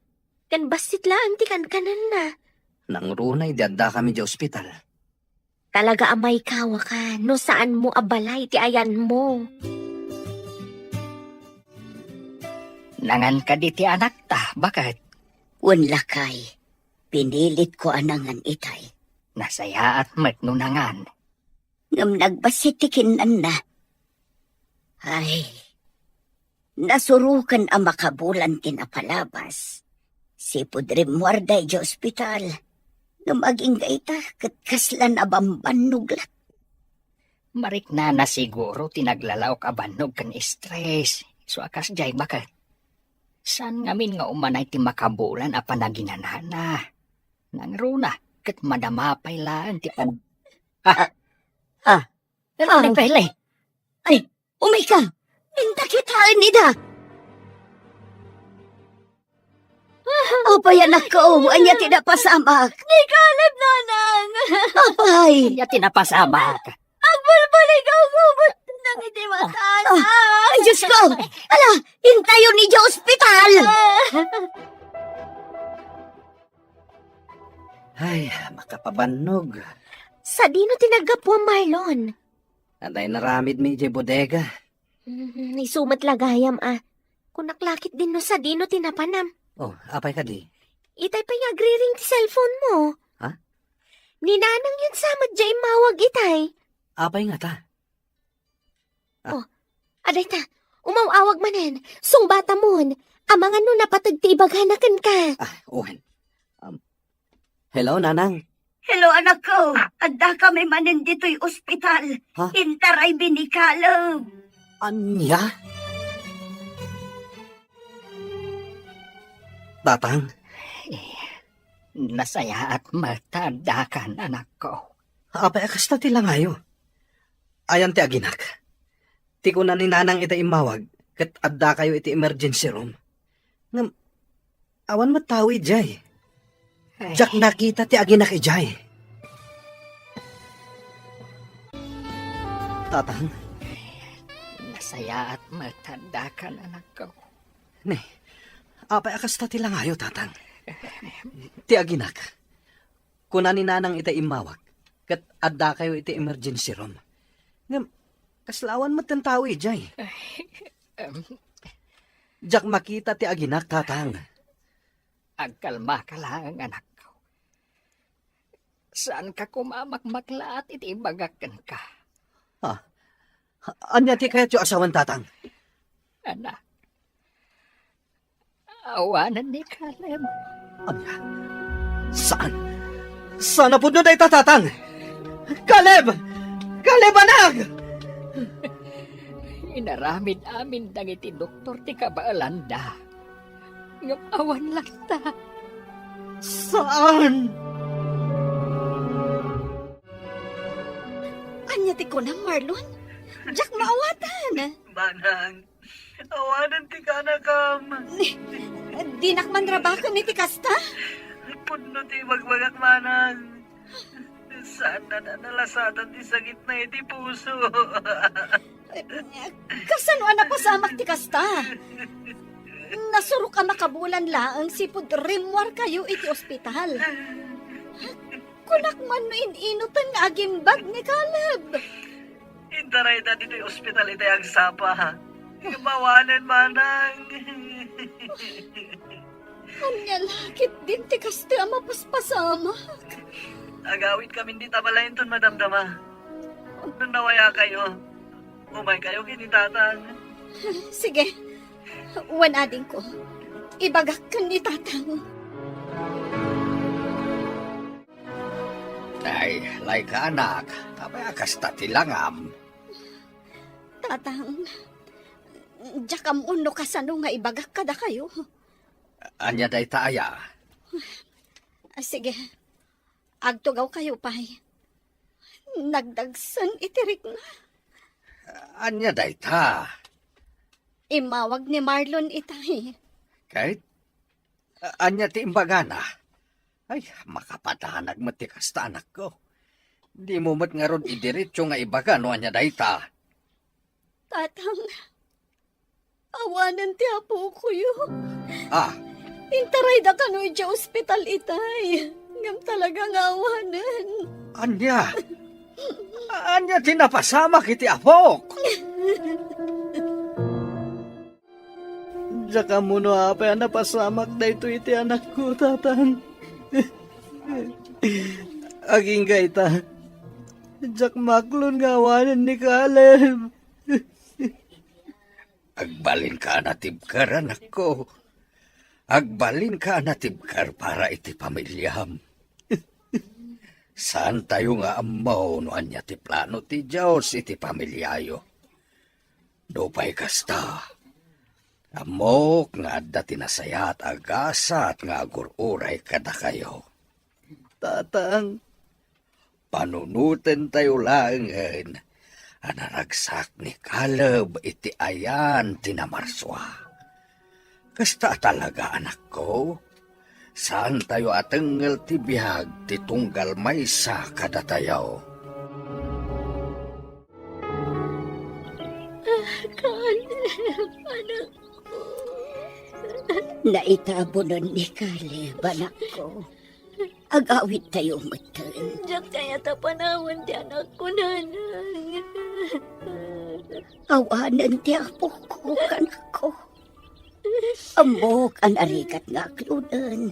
Kan basit laan ti kanan na. Nang runay, diadda kami di ospital. Talaga amay kawa ka, no saan mo abalay ti ayan mo. Nangan ka di ti anak ta, bakit? Unlakay. Pinilit ko anangan itay. Nasaya at mat no nangan. Ngam nagbasitikinan na. Ay, nasurukan ang makabulan tinapalabas. Si Pudrim Muarday di ospital. Ngam aging gaita, katkaslan abamban nuglat. Marik na siguro tinaglalaok abanog kan stress. So akas jay bakit? San ngamin nga umanay ti makabulan a panaginanana. Nang runa, kat madamapay laan ti pan... Nagpahilay. Ay, umay ka! Intakitaan nida! Apay anak ko, anya tinapasamak. Ni Caleb, nanang! Apay! Kaya tinapasama ka. Balik ako gubat nang hindi matala. Ay, Diyos ko! Ala, hintayo ni Diyos Hospital! Ay, makapabanog. Sa dino tinagapwa Marlon. Anday naramid mi di bodega. Isumat lagayam Kung naklakit din no sa dino tinapanam. Oh, apay ka di? Itay pa nga agri-ring ti cellphone mo. Ha? Ninanang yun samad dya mawag itay. Apay nga ta. Aday ta, umawawag manen. Sung bata mon. Amang ano napatag ti ibaghanakan ka. Owen. Hello, nanang. Hello, anak ko. Adda kami manin dito'y ospital. Ha? Intaray binikalaw. Anya? Tatang, Nasaya at matadakan, anak ko. apay akas na tila ngayo. Ayan ti aginak. Ti ko na ni nanang ita imawag, kat adda kayo iti emergency room. Ngam, awan matawi jay. Jak nakita ti aginak ijay. Tatang, Nasaya at matadakan, anak ko. apay akas na tila ngayo, tatang. Ti aginak. Kuna ni nanang ita imawag, kat adda kayo iti emergency room. Ngam, kaslawan matantawi ijay. Jak makita ti aginak, tatang. Agkalma ka lang, anak ko. Saan ka kumamakmakla at itibagakan ka, Anya ti kaya tiyo asawan, tatang? anak? Awanan ni Caleb. Anya? Saan? Saan na po nun ay tatang? Caleb! Caleb, anak! Inaramid amin dangiti doktor ti kabaalanda. Ngam awan lang ta. Saan? Anya ti ko na, Marlon. Jack maawatan. Manang, awanan ti ka na kam. Di nakman rabako ni ti kasta. Puno ti magbagak manang. Saan na nalasatan ti sakit na iti puso? Kasano anak ko sa amak ti kasta? Nasuro ka makabulan laang si Pudrimwar kayo iti ospital. Kunak man no ininutan nga agimbag ni Caleb. Intaray na dito yung ospital ito yung sapa. Mawanan manang. Anya lakit din ti kasta ang mapaspasama. Agawit kami di tabalayin ton madamdama. Nung nawaya kayo, umay kayo kinitatang. Sige, wanading ko. Ibagak ka ni tatang. Ay, like ka anak. Abay akas tatilangam. Tatang, jakam uno kasano nga ibagak ka da kayo. Anya day taaya. Sige, agtugaw kayo pay. Nagdagsan itirik na. Anya day ta. Imawag ni Marlon itay. Kahit, anya ti imbagana. Ay, makapatanag matikas ta anak ko. Di mo mat nga ron idiretso nga ibaga no anya dayta. Tatang, awanan ti apo ko yun. Ah, Intaray da ka no ija ospital itay. Ngam talagang awanan. anya? Anya tinapasama kiti apok? Diyan ka muna apa yan napasamak na ito iti anak ko, tatang. Aging gaita. Diyak maklon gawanan ni Caleb. Agbalin ka natibkar, anak ko. Agbalin ka natibkar para iti pamilyam. Saan tayo nga amaw no anya ti plano ti Diyos iti pamilyayo? Dupay kasta. Amok nga adda tinasayat agasat nga agururay kada kayo. Tatang, Panunutin tayo langan. Anaragsak ni Caleb iti ayan tinamarswa. Kasta talaga anak ko. Saan tayo atengel ti biyag ti tunggal maysa kada tayo? Naitabunan ni Caleb, anak ko. Agawit tayo matan. Diyak kaya tapanawan di anak ko, nanang. Awanan ti apo ko, kanak ko. Amok ang arikat nga klunan.